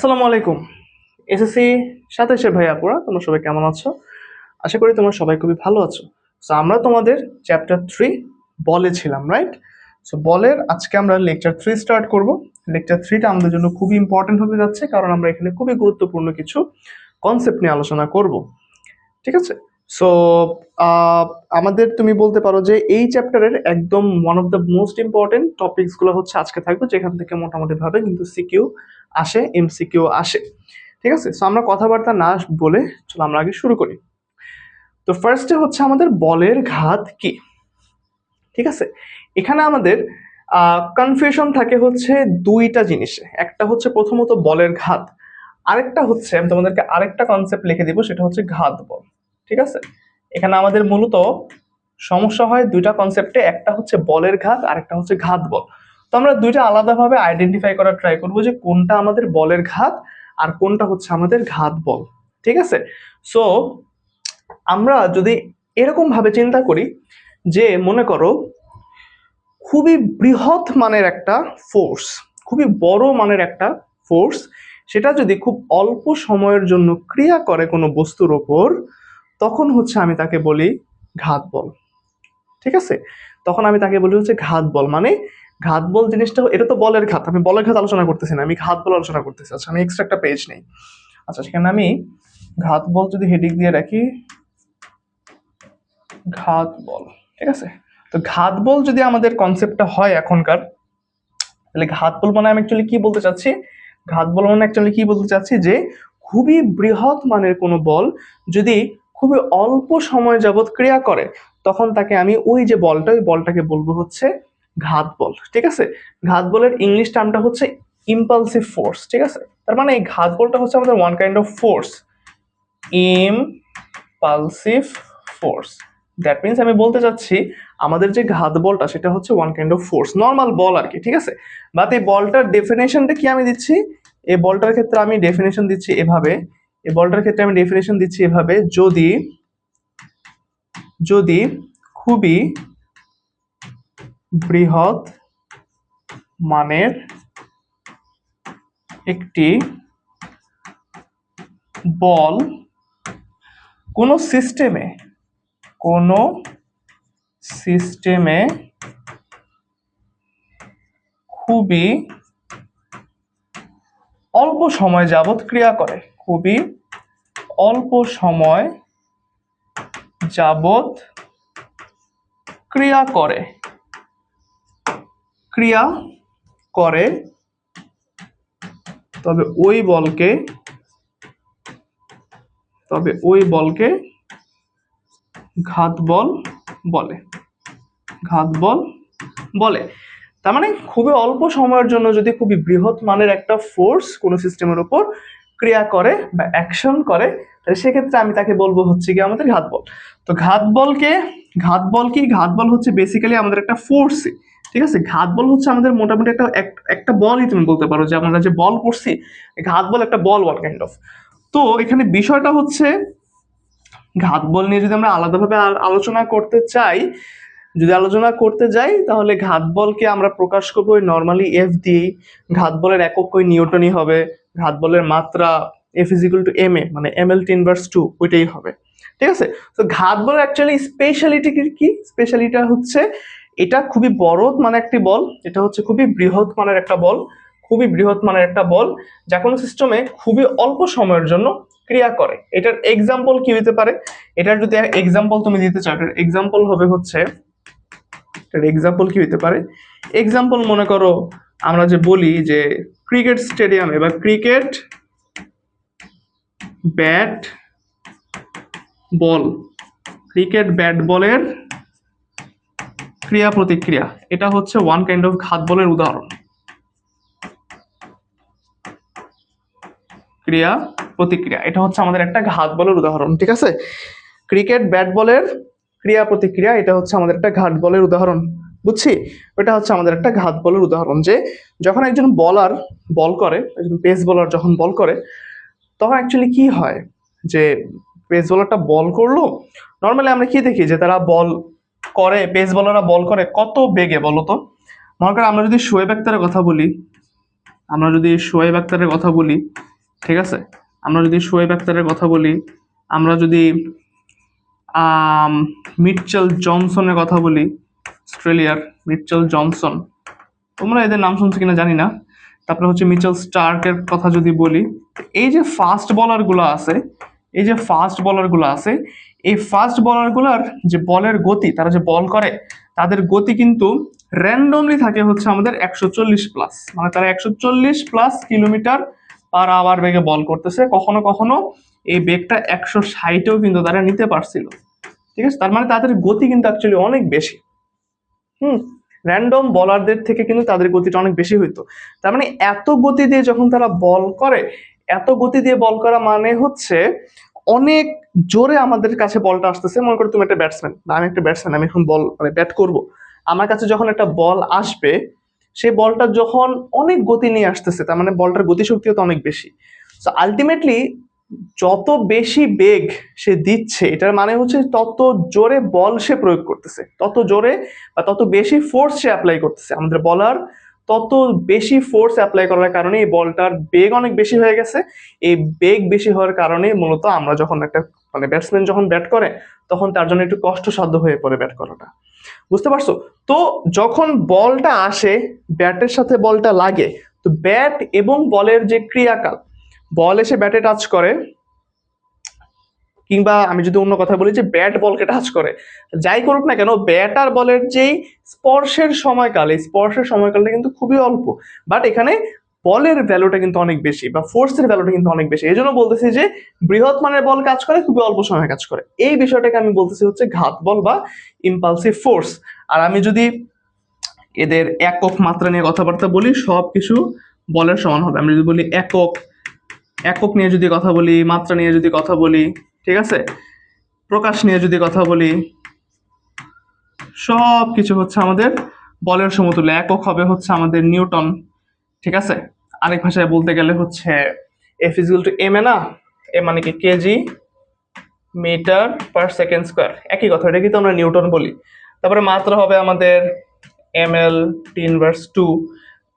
আসসালামু আলাইকুম। এসএসসি 27-এর ভাই আপুরা, তোমরা সবাই কেমন আছো? আশা করি তোমরা সবাই খুবই ভালো আছো। সো আমরা তোমাদের চ্যাপ্টার 3 বলে ছিলাম, রাইট? সো বলের আজকে আমরা লেকচার 3 স্টার্ট করব। লেকচার 3টা আমাদের জন্য খুবই ইম্পর্টেন্ট হতে যাচ্ছে, কারণ আমরা এখানে খুবই গুরুত্বপূর্ণ কিছু কনসেপ্ট নিয়ে আলোচনা করব। ঠিক আছে? সো আমাদের তুমি বলতে পারো যে এই চ্যাপ্টারের একদম one of the most important টপিকসগুলো হচ্ছে আজকে থাকবে, যেখান থেকে মোটামুটি ভাবে কিন্তু সিকিউ আসে, এমসিকিউ আসে। ঠিক আছে? সো আমরা কথাবার্তা না বলে চলো আমরা আগে শুরু করি। তো ফার্স্টে হচ্ছে আমাদের বলের ঘাত কি। ঠিক আছে? এখানে আমাদের কনফিউশন থাকে হচ্ছে দুইটা জিনিসে। একটা হচ্ছে প্রথমত বলের ঘাত, আরেকটা হচ্ছে আমি তোমাদেরকে আরেকটা কনসেপ্ট লিখে দিব, সেটা হচ্ছে ঘাত বল। ঠিক আছে? এখানে আমাদের মূলত সমস্যা হয় দুইটা কনসেপ্টে, একটা হচ্ছে বলের ঘাত আর একটা হচ্ছে ঘাত বল। তো আমরা দুইটা আলাদাভাবে আইডেন্টিফাই করার ট্রাই করবো যে কোনটা আমাদের বলের ঘাত আর কোনটা হচ্ছে আমাদের ঘাত বল। ঠিক আছে? সো আমরা যদি এরকম ভাবে চিন্তা করি যে মনে করো খুবই বৃহৎ মানের একটা ফোর্স, খুবই বড় মানের একটা ফোর্স, সেটা যদি খুব অল্প সময়ের জন্য ক্রিয়া করে কোনো বস্তুর ওপর, তখন হচ্ছে আমি তাকে বলি ঘাত বল। ঠিক আছে? তখন আমি তাকে বলি হচ্ছে ঘাত বল। মানে ঘাত বল জিনিসটা, এটা তো বলের ঘাত, আমি বলের ঘাত আলোচনা করতেছি না, আমি ঘাত বল আলোচনা করতেছি। আচ্ছা, আমি এক্সট্রা একটা পেজ নেই। আচ্ছা, সেখানে আমি ঘাত বল যদি হেডিং দিয়ে রাখি, ঘাত বল। ঠিক আছে? তো ঘাত বল যদি আমাদের কনসেপ্টটা হয় এখনকার, তাহলে ঘাত বল মানে আমি অ্যাকচুয়ালি কি বলতে চাচ্ছি, ঘাত বল মানে অ্যাকচুয়ালি কি বলতে চাচ্ছি যে খুবই বৃহৎ মানের কোনো বল যদি খুবই অল্প সময় যাবত ক্রিয়া করে, তখন তাকে আমি ওই যে বলটা, ওই বলটাকে বলবো হচ্ছে ঘাত বল। ঠিক আছে? ঘাত বলের ইংলিশ টার্মটা হচ্ছে ইম্পালসিভ ফোর্স। ঠিক আছে? তার মানে এই ঘাত বলটা হচ্ছে আমাদের one kind of force, impulsive force. That means আমি বলতে চাচ্ছি আমাদের যে ঘাত বলটা সেটা হচ্ছে one kind of force, normal বল আর কি। ঠিক আছে? বাট এই বলটার ডেফিনেশনটা কি আমি দিচ্ছি, এই বলটার ক্ষেত্রে আমি ডেফিনেশন দিচ্ছি এভাবে, এই বলটার ক্ষেত্রে আমি ডেফিনেশন দিচ্ছি এভাবে, যদি যদি খুবই বৃহৎ মানের একটি বল কোনো সিস্টেমে খুবই অল্প সময় যাবত ক্রিয়া করে, খুবই অল্প সময় যাবত ক্রিয়া করে, তবে ওই বলকে ঘাত বল বলে। ঘাত বল বলে। তার মানে খুবই অল্প সময়ের জন্য যদি খুবই বৃহৎ মানের একটা ফোর্স কোনো সিস্টেমের উপর ক্রিয়া করে বা অ্যাকশন করে, তাহলে সেক্ষেত্রে আমি তাকে বলবো হচ্ছে কি আমাদের ঘাত বল। তো ঘাত বল কি, ঘাত বল হচ্ছে বেসিক্যালি আমাদের একটা ফোর্স। ঠিক আছে? ঘাত বল হচ্ছে আমাদের মোটামুটি একটা বলই তুমি বলতে পারো, যে আমরা যে বল পড়ছি, ঘাত বল একটা বল, ওয়ান কাইন্ড অফ। তো এখানে বিষয়টা হচ্ছে ঘাত বল নিয়ে যদি আমরা আলাদাভাবে আলোচনা করতে যাই, তাহলে ঘাত বলকে আমরা প্রকাশ করবো নর্মালি এফ দিয়ে। ঘাত বলের একক ওই নিউটনই হবে। ঘাত বলের মাত্রা F is equal to M A, মানে এম এল 10/2 ওইটাই হবে। ঠিক আছে? তো ঘাত বলের অ্যাকচুয়ালি স্পেশালিটি কি, স্পেশালিটা হচ্ছে এটা খুবই বড় মানে একটি বল, এটা হচ্ছে খুবই বৃহৎ মানের একটা বল, যা কোনো সিস্টেমে খুবই অল্প সময়ের জন্য ক্রিয়া করে। এটার এক্সাম্পল কি হতে পারে, এটার যদি এক্সাম্পল তুমি দিতে চাও, এটার এক্সাম্পল হবে হচ্ছে, এক্সাম্পল মনে করো আমরা যে বলি যে ক্রিকেট স্টেডিয়ামে বা ক্রিকেট ব্যাট বলের ক্রিয়া প্রতিক্রিয়া, এটা হচ্ছে ওয়ান কাইন্ড অফ ঘাত বলের উদাহরণ। ক্রিয়া প্রতিক্রিয়া, এটা হচ্ছে আমাদের একটা ঘাত বলের উদাহরণ। ঠিক আছে? ক্রিকেট ব্যাট বলের ক্রিয়া প্রতিক্রিয়া, এটা হচ্ছে আমাদের একটা ঘাত বলের উদাহরণ। বুঝছি? ওটা হচ্ছে আমাদের একটা ঘাত বলের উদাহরণ, যে যখন একজন বলার বল করে, একজন পেস বলার যখন বল করে, তখন অ্যাকচুয়ালি কি হয় যে পেস বলারটা বল করলো, নর্মালি আমরা কি দেখি যে তারা বল করে, পেস বলাররা বল করে কত বেগে বলো তো। মনে করেন আমরা যদি শোয়েব আখতারের কথা বলি, ঠিক আছে, আমরা যদি শোয়েব আক্তারের কথা বলি, আমরা যদি মিটচেল জনসনের কথা বলি, অস্ট্রেলিয়ার মিটচেল জনসন, তোমরা এদের নাম শুনছো কিনা জানি না। তারপরে হচ্ছে মিচেল স্টার্কের কথা যদি বলি, এই যে ফাস্ট বলারগুলো আছে, এই যে ফাস্ট বলারগুলো আছে, এই ফাস্ট বলারগুলোর যে বলের গতি, তারা যে বল করে তাদের গতি কিন্তু র্যান্ডমলি থাকে হচ্ছে আমাদের 140+, মানে তারা 140+ কিলোমিটার পার আওয়ার বেগে বল করতেছে। কখনো কখনো এই বেগটা 160-এও কিন্তু তারা নিতে পারছিল। ঠিক আছে, তার মানে তাদের গতি কিন্তু অ্যাকচুয়ালি অনেক বেশি। র্যান্ডম বলারদের থেকে কিন্তু তাদের গতিটা অনেক বেশি হইতো। তার মানে এত গতি দিয়ে যখন তারা বল করে, এত গতি দিয়ে বল করা মানে হচ্ছে অনেক জোরে আমাদের কাছে বলটা আসতেছে। মনে করো তুমি একটা ব্যাটসম্যান বা আমি একটা ব্যাটসম্যান, আমি এখন বল মানে ব্যাট করব, আমার কাছে যখন একটা বল আসবে, সেই বলটা যখন অনেক গতি নিয়ে আসতেছে, তার মানে বলটার গতিশক্তিও তো অনেক বেশি। সো আলটিমেটলি যত বেশি বেগ সে দিচ্ছে, এটার মানে হচ্ছে তত জোরে বল সে প্রয়োগ করতেছে, তত জোরে বা তত বেশি ফোর্স সে অ্যাপ্লাই করতেছে। আমাদের বলার তত বেশি ফোর্স অ্যাপ্লাই করার কারণে এই বলটার বেগ অনেক বেশি হয়ে গেছে। এই বেগ বেশি হওয়ার কারণে মূলত আমরা যখন একটা মানে ব্যাটসম্যান যখন ব্যাট করে, তখন তার জন্য একটু কষ্টসাধ্য হয়ে পড়ে ব্যাট করাটা। বুঝতে পারছো? তো যখন বলটা আসে, ব্যাটের সাথে বলটা লাগে, তো ব্যাট এবং বলের যে ক্রিয়াকাল, বল এসে ব্যাটে টাচ করে, কিংবা আমি যদি অন্য কথা বলি যে ব্যাট বলকে টাচ করে, যাই করুক না কেন, ব্যাট আর বলের যেই স্পর্শের সময়কাল, এই স্পর্শের সময়কালটা কিন্তু খুবই অল্প। বাট এখানে বলের ভ্যালুটা কিন্তু অনেক বেশি, বা ফোর্সের ভ্যালুটা কিন্তু অনেক বেশি। এই জন্য বলতেছি যে বৃহৎ মানের বল কাজ করে, খুবই অল্প সময় কাজ করে। এই বিষয়টাকে আমি বলতেছি হচ্ছে ঘাত বল বা ইম্পালসিভ ফোর্স। আর আমি যদি এদের একক মাত্রা নিয়ে কথাবার্তা বলি, সবকিছু বলের সমান হবে। আমি যদি বলি একক, একক নিয়ে যদি কথা বলি, মাত্রা নিয়ে যদি কথা বলি, ঠিক আছে, প্রকাশ নিয়ে যদি কথা বলি, সব কিছু হচ্ছে আমাদের বলের সমতুল্য। একক হবে হচ্ছে আমাদের নিউটন, ঠিক আছে। আরেক ভাষায় বলতে গেলে হচ্ছে f is equal to m, না এ মানে কি kg metre per second square, একই কথা, এটা কিন্তু আমরা নিউটন বলি। তারপরে মাত্রা হবে আমাদের ml টি/2,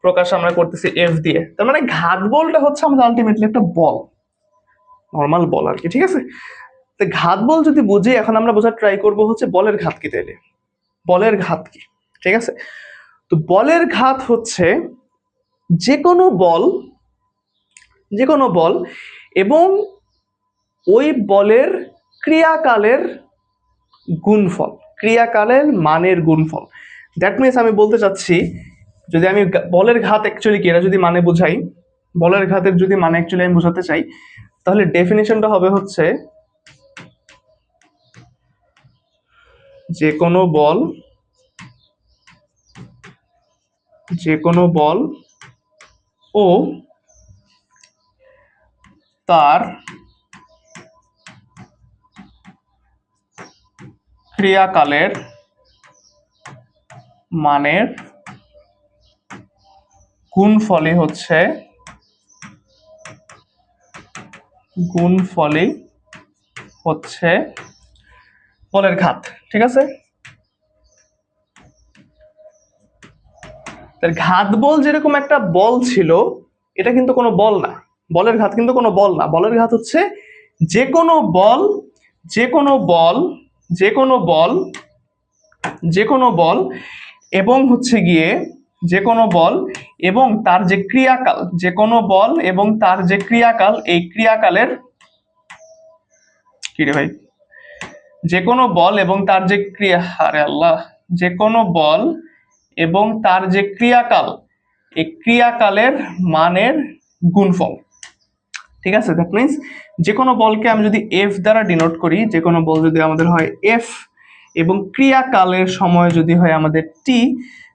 প্রকাশ আমরা করতেছি এফ দিয়ে। তার মানে ঘাত বলটা হচ্ছে আমাদের আলটিমেটলি একটা বল, নর্মাল বল আর কি, ঠিক আছে। তো ঘাত বল যদি বুঝি, এখন আমরা বোঝার ট্রাই করব হচ্ছে বলের ঘাত কি। তাইলে বলের ঘাত কি, ঠিক আছে। তো বলের ঘাত হচ্ছে যে কোনো বল, যে কোনো বল এবং ওই বলের ক্রিয়াকালের গুণফল, ক্রিয়াকালের মানের গুণফল। দ্যাট মিনস আমি বলতে চাচ্ছি, যদি আমি বলের ঘাত অ্যাকচুয়ালি কি, এটা যদি মানে বোঝাই, বলের ঘাতের যদি মানে অ্যাকচুয়ালি আমি বোঝাতে চাই, তাহলে ডেফিনেশনটা হবে হচ্ছে যে কোনো বল, যে কোনো বল ও তার ক্রিয়াকালের মানের গুণফলই হচ্ছে, গুণফলই হচ্ছে বলের ঘাত, ঠিক আছে। ঘাত বল যেরকম একটা বল ছিল, এটা কিন্তু কোনো বল না। বলের ঘাত কিন্তু কোনো বল না। বলের ঘাত হচ্ছে যে কোনো বল, যে কোনো বল, যে কোনো বল, যে কোনো বল এবং হচ্ছে গিয়ে যে কোনো বল এবং তার যে ক্রিয়াকাল, যে কোনো বল এবং তার যে ক্রিয়াকাল, এই ক্রিয়াকালের কি রে ভাই, যে কোনো বল এবং তার যে ক্রিয়া, আরে আল্লাহ, যে কোনো বল এবং তার যে ক্রিয়াকাল, এই ক্রিয়াকালের মানের গুণফল, ঠিক আছে। দ্যাট মিনস যে কোনো বলকে আমি যদি এফ দ্বারা ডিনোট করি, যে কোনো বল যদি আমাদের হয় এফ এবং ক্রিয়াকালের সময় যদি হয় আমাদের টি,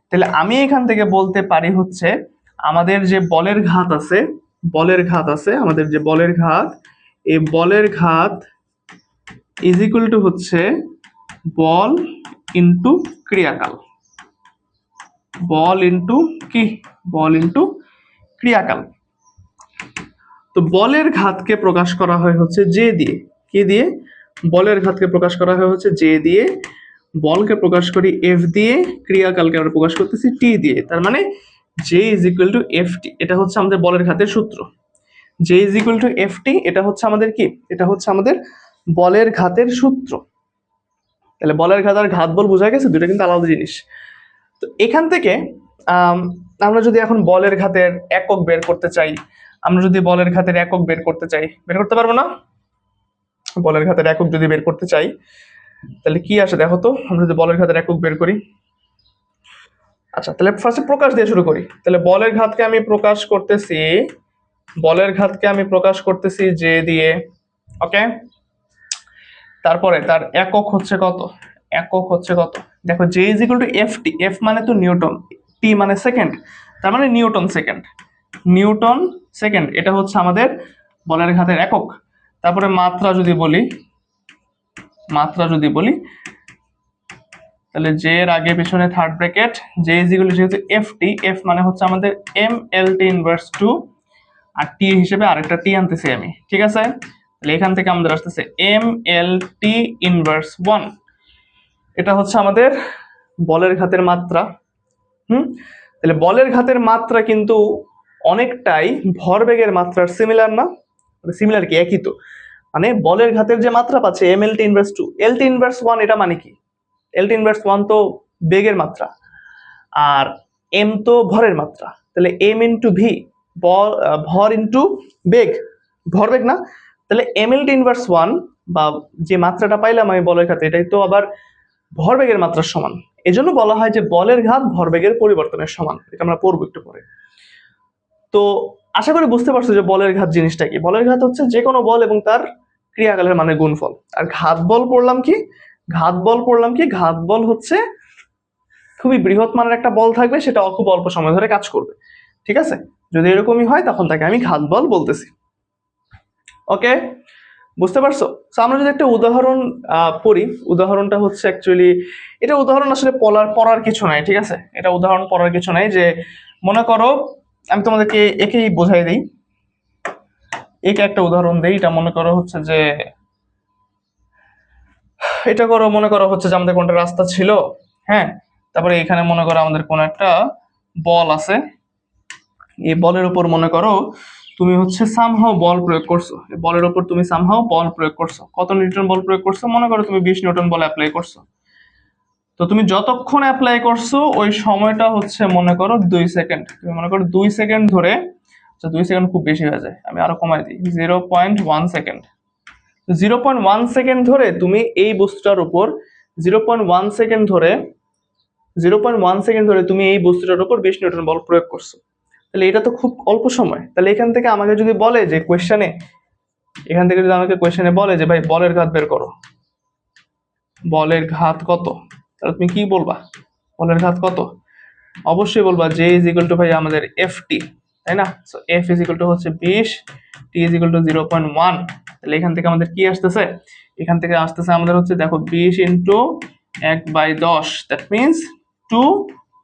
তাহলে আমি এখান থেকে বলতে পারি হচ্ছে আমাদের যে বলের ঘাত আছে, বলের ঘাত আছে, আমাদের যে বলের ঘাত, এই বলের ঘাত ইজ ইকুয়াল টু হচ্ছে বল ইন্টু ক্রিয়াকাল, বল ইন্টু কি, বল ইন্টু ক্রিয়াকাল। তো বলের ঘাতকে প্রকাশ করা হয় হচ্ছে জে দিয়ে, কি দিয়ে, বলের ঘাতকে প্রকাশ করা হয় হচ্ছে জে দিয়ে, বলকে প্রকাশ করি এফ দিয়ে, ক্রিয়াকালকে আমরা প্রকাশ করতেছি টি দিয়ে। তার মানে J is equal to f t, এটা হচ্ছে আমাদের বলের ঘাতের সূত্র। J is equal to f t, এটা হচ্ছে আমাদের কি, এটা হচ্ছে আমাদের বলের ঘাতের সূত্র। তাহলে বলের ঘাত আর ঘাত বল বোঝা গেছে, দুটো কিন্তু আলাদা জিনিস। তো এখান থেকে আমরা যদি এখন বলের ঘাতের একক বের করতে চাই, আমরা যদি বলের ঘাতের একক বের করতে চাই, বের করতে পারবো না? বলের ঘাতের একক যদি বের করতে চাই তাহলে কি আসে দেখো তো, আমরা যদি বলের ঘাতের একক বের করি। আচ্ছা, তাহলে ফার্স্টে প্রকাশ দিয়ে শুরু করি। তাহলে বলের ঘাতকে আমি প্রকাশ করতেছি, বলের ঘাতকে আমি প্রকাশ করতেছি জে দিয়ে, ওকে। তারপরে তার একক হচ্ছে কত, একক হচ্ছে কত, দেখো j is equal to f T, F মানে তো নিউটন, টি মানে সেকেন্ড, তার মানে নিউটন সেকেন্ড, নিউটন সেকেন্ড, এটা হচ্ছে আমাদের বলের ঘাতের একক। তারপরে মাত্রা যদি বলি, মাত্রা যদি বলি তাহলে জে এর আগে পেছনে third bracket, J is equal two যেহেতু এফ টি, এফ মানে হচ্ছে আমাদের এম এল টি ইনভার্স 2, আর টি হিসেবে আরেকটা টি আনতেছি আমি, ঠিক আছে। তাহলে এখান থেকে আমাদের আসতেছে এম এল টি ইনভার্স 1, এটা হচ্ছে আমাদের বলের ঘাতের মাত্রা। তাহলে বলের ঘাতের মাত্রা কিন্তু অনেকটাই ভরবেগের মাত্রার সিমিলার না? সিমিলার কি, একই তো। মানে বলের ঘাতের যে মাত্রা পাচ্ছে এম এল টি ইনভার্স 2, এল টি ইনভার্স 1, এটা মানে কি, এল টি ইনভার্স 1 তো বেগের মাত্রা, আর এম তো ভরের মাত্রা। তাহলে এম ইন্টু ভি, ভর ইন্টু বেগ, ভরবেগ না? তাহলে এম এল টি ইনভার্স 1 বা যে মাত্রাটা পাইলাম আমি বলের ঘাতে, এটাই তো আবার ভরবেগের মাত্রার সমান। এজন্য বলা হয় যে বলের ঘাত ভরবেগের পরিবর্তনের সমান, এটা আমরা পড়বো একটু পরে। তো আশা করি বুঝতে পারছো যে বলের ঘাত জিনিসটা কি। বলের ঘাত হচ্ছে যে কোনো বল এবং তার ক্রিয়াকালের মানে গুণফল। আর ঘাত বল পড়লাম কি, ঘাত বল পড়লাম কি, ঘাত বল হচ্ছে খুবই বৃহৎ মানের একটা বল থাকবে, সেটা খুব অল্প সময় ধরে কাজ করবে, ঠিক আছে। যদি এরকমই হয় তখন তাকে আমি ঘাত বল বলতেছি, ওকে। বুঝতে পারছো? তো আমরা যদি একটা উদাহরণ পড়ি, উদাহরণটা হচ্ছে অ্যাকচুয়ালি, এটা উদাহরণ আসলে পড়ার কিছু নাই, ঠিক আছে। এটা উদাহরণ পড়ার কিছু নাই। যে মনে করো আমি তোমাদেরকে একেই বোঝাই দিই, একে একটা উদাহরণ দেই। এটা মনে করো হচ্ছে যে, এটা করো মনে করো হচ্ছে যে আমাদের কোনটা রাস্তা ছিল, হ্যাঁ। তারপরে এখানে মনে করো আমাদের কোন একটা বল আছে, এই বলের উপর মনে করো তুমি হচ্ছে সামহাও বল প্রয়োগ করছো, বলের উপর তুমি সামহাও বল প্রয়োগ করছো। কত নিউটন বল প্রয়োগ করছো? মনে করো তুমি 20 নিউটন বল অ্যাপ্লাই করছো। তো তুমি যতক্ষণ অ্যাপ্লাই করছো ওই সময়টা হচ্ছে মনে করো 2 সেকেন্ড। তুমি মনে করো 2 সেকেন্ড ধরে, আচ্ছা 2 সেকেন্ড খুব বেশি হয়ে যায়, আমি আরো কমাই দিই, 0.1 সেকেন্ড। 0.1 সেকেন্ড ধরে তুমি এই বস্তুটার উপর 0.1 সেকেন্ড ধরে 0.1 সেকেন্ড ধরে তুমি এই বস্তুটার উপর 20 নিউটন বল প্রয়োগ করছো। তাহলে এটা তো খুব অল্প সময়। তাহলে এখান থেকে আমাকে যদি বলে যে কোয়েশ্চেনে, এখান থেকে যদি আমাকে কোয়েশ্চেনে বলে যে ভাই বলের ঘাত বের করো, বলের ঘাত কত, তাহলে তুমি কি বলবা? বলের ঘাত কত? অবশ্যই বলবা জে ইজ ইকুয়াল টু ভাই আমাদের এফ টি, তাই না? So F is equal to হচ্ছে 20, টি ইজ ইকুয়াল টু 0.1। তাহলে এখান থেকে আমাদের কি আসতেছে? এখান থেকে আসতেছে আমাদের হচ্ছে দেখো 20 into 1/10, that means 2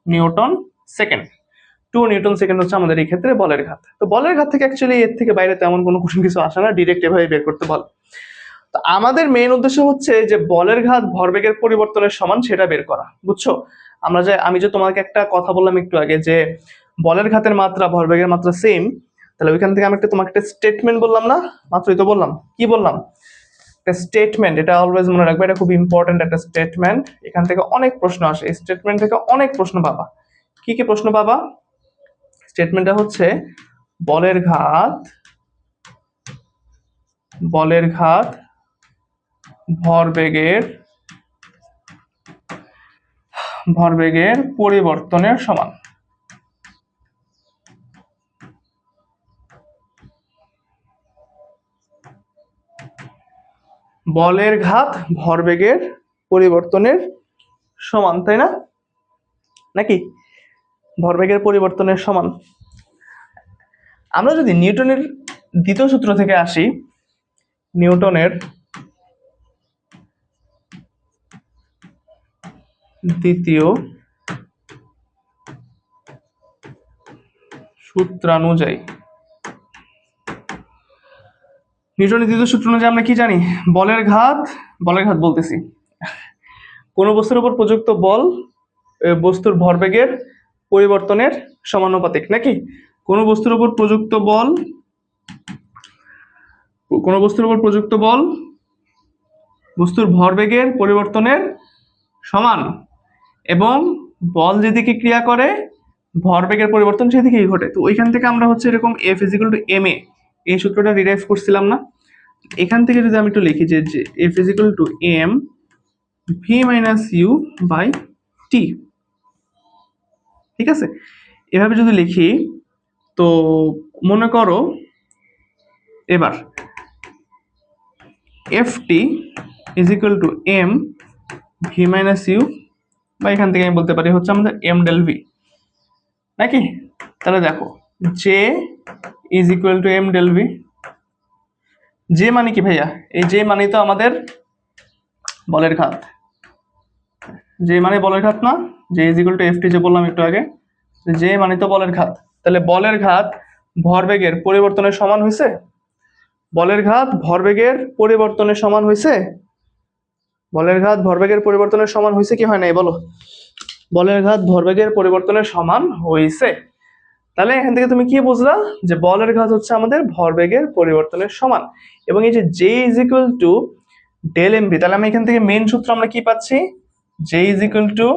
Newton second. 2 Newton second হচ্ছে আমাদের এই ক্ষেত্রে বলের ঘাত। তো বলের ঘাত থেকে অ্যাকচুয়ালি এর থেকে বাইরে তেমন কোনো কোশ্চেন কিছু আসে না, ডিরেক্ট এভাবে বের করতে বলে। তো আমাদের মেইন উদ্দেশ্য হচ্ছে যে বলের ঘাত ভরবেগের পরিবর্তনের সমান সেটা বের করা, বুঝছো? আমি যে তোমাকে একটা কথা বললাম একটু আগে যে বলের ঘাতের মাত্রা ভরবেগের মাত্রা সেম, তাহলে ওইখান থেকে আমি তোমাকে একটা স্টেটমেন্ট বললাম না, মাত্রই তো বললাম, কি বললাম? একটা স্টেটমেন্ট, এটা অলওয়েজ মনে রাখবে, এটা খুব ইম্পর্টেন্ট একটা স্টেটমেন্ট। এখান থেকে অনেক প্রশ্ন আসে, এই স্টেটমেন্ট থেকে অনেক প্রশ্ন পাবা। কি কি প্রশ্ন পাবা? স্টেটমেন্টটা হচ্ছে বলের ঘাত, বলের ঘাত ভরবেগের ভরবেগের পরিবর্তনের সমান। বলের ঘাত ভরবেগের পরিবর্তনের সমান, তাই না? নাকি ভরবেগের পরিবর্তনের সমান? আমরা যদি নিউটনের দ্বিতীয় সূত্র থেকে আসি, নিউটনের দ্বিতীয় সূত্রানুযায়ী, নিউটনের দ্বিতীয় সূত্র অনুযায়ী আমরা কি জানি? বলের ঘাত বলতেছি, কোন বস্তুর উপর প্রযুক্ত বল বস্তুর ভরবেগের পরিবর্তনের সমানুপাতিক, নাকি? কোন বস্তুর উপর প্রযুক্ত বল কোনো বস্তুর উপর প্রযুক্ত বল বস্তুর ভরবেগের পরিবর্তনের সমান, এবং বল যেদিকে ক্রিয়া করে ভরবেগের পরিবর্তন সেদিকেই ঘটে। তো ওইখান থেকে আমরা হচ্ছে এরকম F is equal to M A, এই সূত্রটা ডিরাইভ করছিলাম না? এখান থেকে যদি আমি একটু লিখি যে F is equal to M V minus U by T, ঠিক আছে? এভাবে যদি লিখি তো মনে করো এবার F T is equal to M V minus U, বা এখান থেকে আমি বলতে পারি হচ্ছে আমাদের এম ডেল ভি, নাকি? তাহলে দেখো j is equal to m del v. J মানে কি ভাইয়া? এই জে মানে তো আমাদের বলের ঘাত, জে মানে বলের ঘাত না? J is equal to f টি, যে বললাম একটু আগে, জে মানে তো বলের ঘাত। তাহলে বলের ঘাত ভরবেগের পরিবর্তনের সমান হয়েছে? বলের ঘাত ভরবেগের পরিবর্তনের সমান হয়েছে? বলের ঘাত ভরবেগের পরিবর্তনের সমান হয়েছে কি হয় নাই বলো? বলের ঘাত ভরবেগের পরিবর্তনের সমান হয়েছে। তাহলে এখান থেকে তুমি কি বুঝলা? যে বলের ঘাত হচ্ছে আমাদের ভরবেগের পরিবর্তনের সমান, এবং এই যে j is equal to del m v, তাহলে আমি এখান থেকে মেন সূত্র আমরা কি পাচ্ছি? J is equal to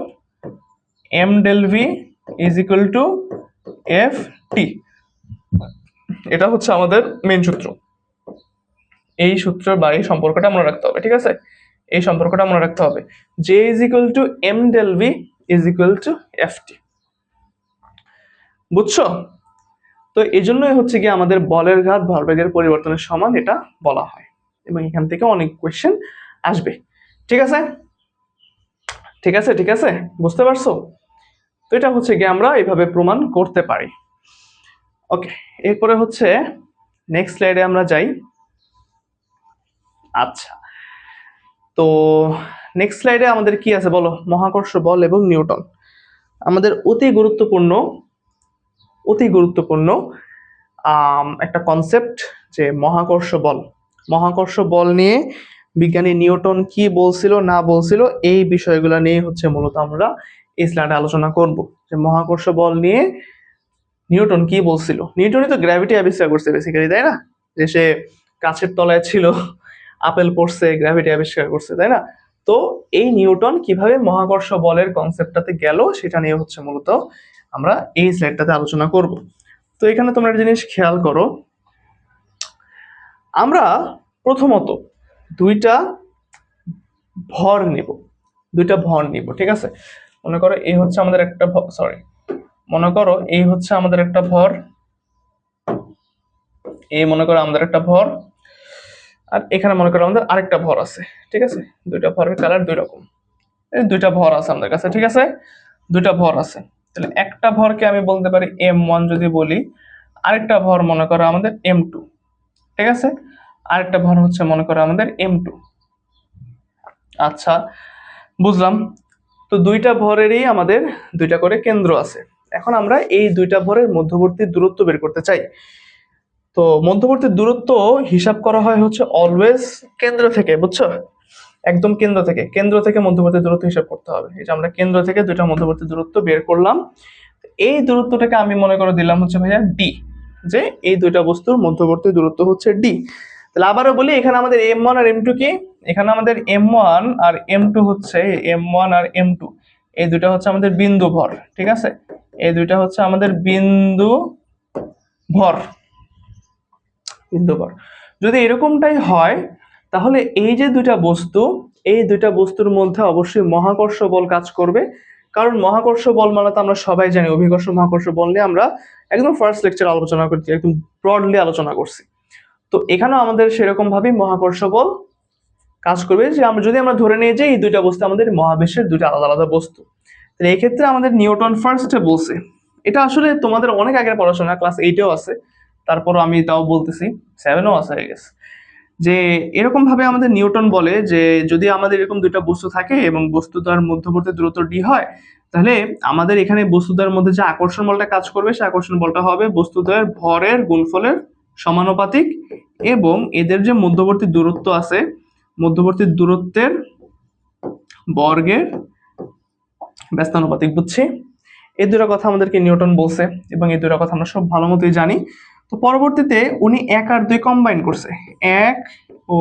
m del v is equal to f t. এটা হচ্ছে আমাদের মেন সূত্র। এই সূত্র বা এই সম্পর্কটা মনে রাখতে হবে, ঠিক আছে? এই সম্পর্কটা মনে রাখতে হবে, j is equal to m del v is equal to f t. বুঝছো? তো এই জন্যই হচ্ছে কি আমাদের বলের ঘাত ভরবেগের পরিবর্তনের সমান এটা বলা হয়, এবং এখান থেকে অনেক কোয়েশ্চেন আসবে। ঠিক আছে, ঠিক আছে, ঠিক আছে, বুঝতে পারছো? তো এটা হচ্ছে কি আমরা এইভাবে প্রমাণ করতে পারি। ওকে, এরপরে হচ্ছে নেক্সট স্লাইডে আমরা যাই। আচ্ছা, তো নেক্সট স্লাইডে আমাদের কি আছে বলো? মহাকর্ষ বল এবং নিউটন। আমাদের অতি গুরুত্বপূর্ণ একটা কনসেপ্ট, যে মহাকর্ষ বল। মহাকর্ষ বল নিয়ে বিজ্ঞানী নিউটন কি বলছিল না বলছিল, এই বিষয়গুলো নিয়ে হচ্ছে মূলত আমরা এই স্লাইডে আলোচনা করব। যে মহাকর্ষ বল নিয়ে নিউটন কি বলছিল। নিউটনই তো গ্র্যাভিটি আবিষ্কার করছে বেসিক্যালি, তাই না? যে সে গাছের তলায় ছিল, আপেল পড়ছে, গ্র্যাভিটি আবিষ্কার করছে, তাই না? তো এই নিউটন কিভাবে মহাকর্ষ বলের কনসেপ্টটাতে গেল সেটা নিয়ে হচ্ছে মূলত আমরা এই স্লাইডটাতে আলোচনা করব। তো এখানে তোমরা একটা জিনিস খেয়াল করো, আমরা প্রথমত দুইটা ভর নিব, ঠিক আছে? মনে করো এই হচ্ছে আমাদের একটা মনে করো এই হচ্ছে আমাদের একটা ভর, এই মনে করো আমাদের একটা ভর, আর এখানে মনে করো আমাদের আরেকটা ভর আছে, ঠিক আছে? দুইটা ভরের কালার দুই রকম, এই দুইটা ভর আছে আমাদের কাছে, ঠিক আছে? দুইটা ভর আছে। তাহলে একটা ভরকে আমি বলতে পারি m1 যদি বলি, আরেকটা ভর মনে করো আমাদের m2, ঠিক আছে? আরেকটা ভর হচ্ছে মনে করো আমাদের m2। আচ্ছা, বুঝলাম। তো দুইটা ভরেরই আমাদের দুইটা করে কেন্দ্র আছে। এখন আমরা এই দুইটা ভরের মধ্যবর্তী দূরত্ব বের করতে চাই। তো মধ্যবর্তী দূরত্ব হিসাব করা হয় হচ্ছে অলওয়েজ কেন্দ্র থেকে, বুঝছো? একদম কেন্দ্র থেকে মধ্যবর্তী দূরত্ব হিসাব করতে হবে। এই যে আমরা কেন্দ্র থেকে দুইটা মধ্যবর্তী দূরত্ব বের করলাম, এই দূরত্বটাকে আমি মনে করে দিলাম হচ্ছে ভাইয়া ডি, যে এই দুইটা বস্তুর মধ্যবর্তী দূরত্ব হচ্ছে ডি। তাহলে আবারও বলি, এখানে আমাদের m1 আর m2 কি? এখানে আমাদের m1 আর m2 হচ্ছে, m1 আর m2 এই দুইটা হচ্ছে আমাদের বিন্দু ভর, ঠিক আছে? এই দুইটা হচ্ছে আমাদের বিন্দু ভর। যদি এরকমটাই হয়, তাহলে এই যে দুইটা বস্তু, এই দুইটা বস্তুর মধ্যে অবশ্যই মহাকর্ষ বল কাজ করবে। কারণ মহাকর্ষ বল মানে তো আমরা সবাই জানি, অভিকর্ষ মহাকর্ষ বল নিয়ে আমরা একদম ফার্স্ট লেকচার আলোচনা করছি, একদম ব্রডলি আলোচনা করছি। তো এখানেও আমাদের সেরকম ভাবেই মহাকর্ষ বল কাজ করবে, যে যদি আমরা ধরে নিই যে এই দুইটা বস্তু আমাদের মহাবিশ্বের দুইটা আলাদা আলাদা বস্তু। তাহলে এই ক্ষেত্রে আমাদের নিউটন ফার্স্টে বলছে, এটা আসলে তোমাদের অনেক আগের পড়াশোনা, ক্লাস 8-এও আছে, তারপরও আমি তাও বলতেছি, 7-ও আছে আই গেস, যে এরকম ভাবে আমাদের নিউটন বলে যে যদি আমাদের এরকম দুইটা বস্তু থাকে এবং বস্তুটার মধ্যবর্তী দূরত্ব ডি হয়, তাহলে আমাদের এখানে বস্তুটার মধ্যে যে আকর্ষণ বলটা কাজ করবে, সেই আকর্ষণ বলটা হবে বস্তুদ্বয়ের ভরের গুণফলের সমানুপাতিক, এবং এদের যে মধ্যবর্তী দূরত্ব আছে, মধ্যবর্তী দূরত্বের বর্গের ব্যস্তানুপাতিক। বুঝছি? এই দুটো কথা আমাদেরকে নিউটন বলছে, এবং এই দুটো কথা আমরা সব ভালো মতোই জানি। তো পরবর্তীতে উনি 1 আর 2 কম্বাইন করছে, 1 ও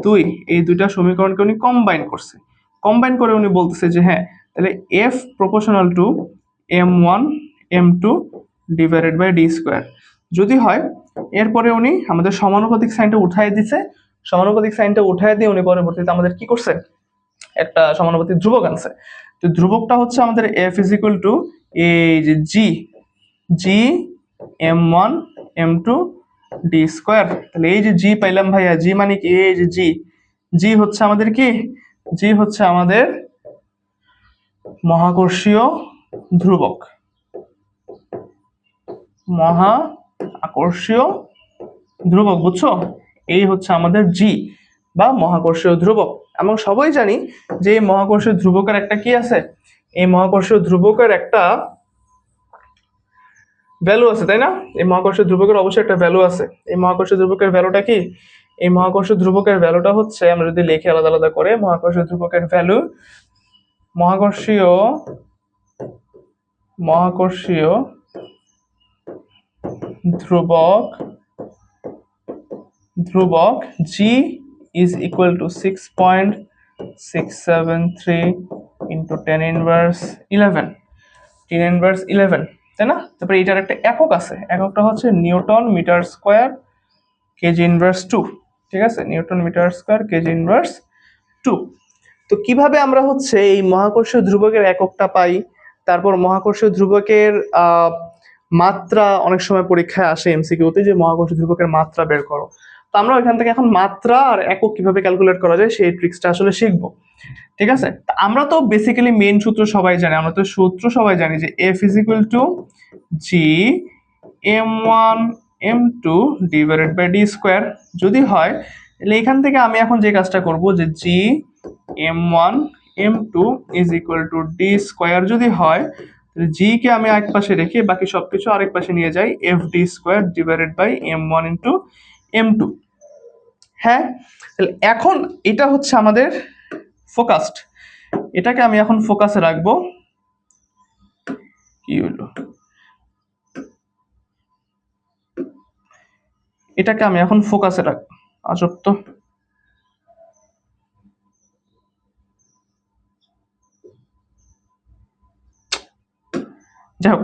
2 এই দুইটা সমীকরণকে উনি কম্বাইন করছে। কম্বাইন করে উনি বলতেছে যে হ্যাঁ তাহলে f proportional to m1 m2 divided by d square যদি হয়, এরপরে উনি আমাদের সমানুপাতিক সাইনটা উঠায় দিছে। সমানুপাতিক সাইনটা উঠায় দিয়ে উনি পরবর্তীতে আমাদের কি করছে, একটা সমানুপাতিক ধ্রুবক আনছে। তো ধ্রুবকটা হচ্ছে আমাদের f ইজ ইকুয়াল টু এই যে জি m1 m2 d স্কয়ার। তাহলে এই যে জি পাইলাম ভাইয়া, জি মানে কি, এই যে জি হচ্ছে আমাদের কি, জি হচ্ছে আমাদের মহাকর্ষীয় ধ্রুবক, মহা আকর্ষীয় ধ্রুবক, বুঝছো? এই হচ্ছে আমাদের জি বা মহাকর্ষীয় ধ্রুবক। এবং সবাই জানি যে এই মহাকর্ষীয় ধ্রুবকের একটা কি আছে, এই মহাকর্ষীয় ধ্রুবকের একটা ভ্যালু আছে, তাই না? এই মহাকর্ষীয় ধ্রুবকের অবশ্যই একটা ভ্যালু আছে। এই মহাকর্ষীয় ধ্রুবকের ভ্যালুটা কি? এই মহাকর্ষীয় ধ্রুবকের ভ্যালুটা হচ্ছে, আমরা যদি লিখি আলাদা আলাদা করে, মহাকর্ষীয় ধ্রুবকের ভ্যালু, মহাকর্ষীয় ধ্রুবক জি is equal to 6.673 into 10 inverse 11, তাই না? তারপরে এটার একটা একক আছে, এককটা হচ্ছে newton metre square kg inverse 2, ঠিক আছে? Newton metre square kg inverse 2। তো কিভাবে আমরা হচ্ছে এই মহাকর্ষীয় ধ্রুবকের এককটা পাই, তারপর মহাকর্ষীয় ধ্রুবকের মাত্রা অনেক সময় পরীক্ষায় আসে এমসিকিউতে যে মহাকর্ষীয় ধ্রুবকের মাত্রা বের করো। তো আমরা ওইখান থেকে এখন মাত্রা আর একক কিভাবে ক্যালকুলেট করা যায় সেই ট্রিক্সটা আসলে শিখবো, ঠিক আছে? আমরা তো বেসিক্যালি মেইন সূত্র সবাই জানি, আমরা তো সূত্র সবাই জানি যে f is equal to g m1 m2 divided by d square যদি হয়, তাহলে এখান থেকে আমি এখন যে কাজটা করব যে জি m1 m2 is equal two d square যদি হয়, তাহলে জি কে আমি এক পাশে রেখে বাকি সবকিছু আরেক পাশে নিয়ে যাই, f d square divided by m1 into m2। হ্যাঁ, তাহলে এখন এটা হচ্ছে আমাদের ফোকাসড, এটাকে আমি এখন ফোকাসে রাখবো। কি হলো, এটাকে আমি এখন ফোকাসে রাখবো। আজব তো, যাই হোক,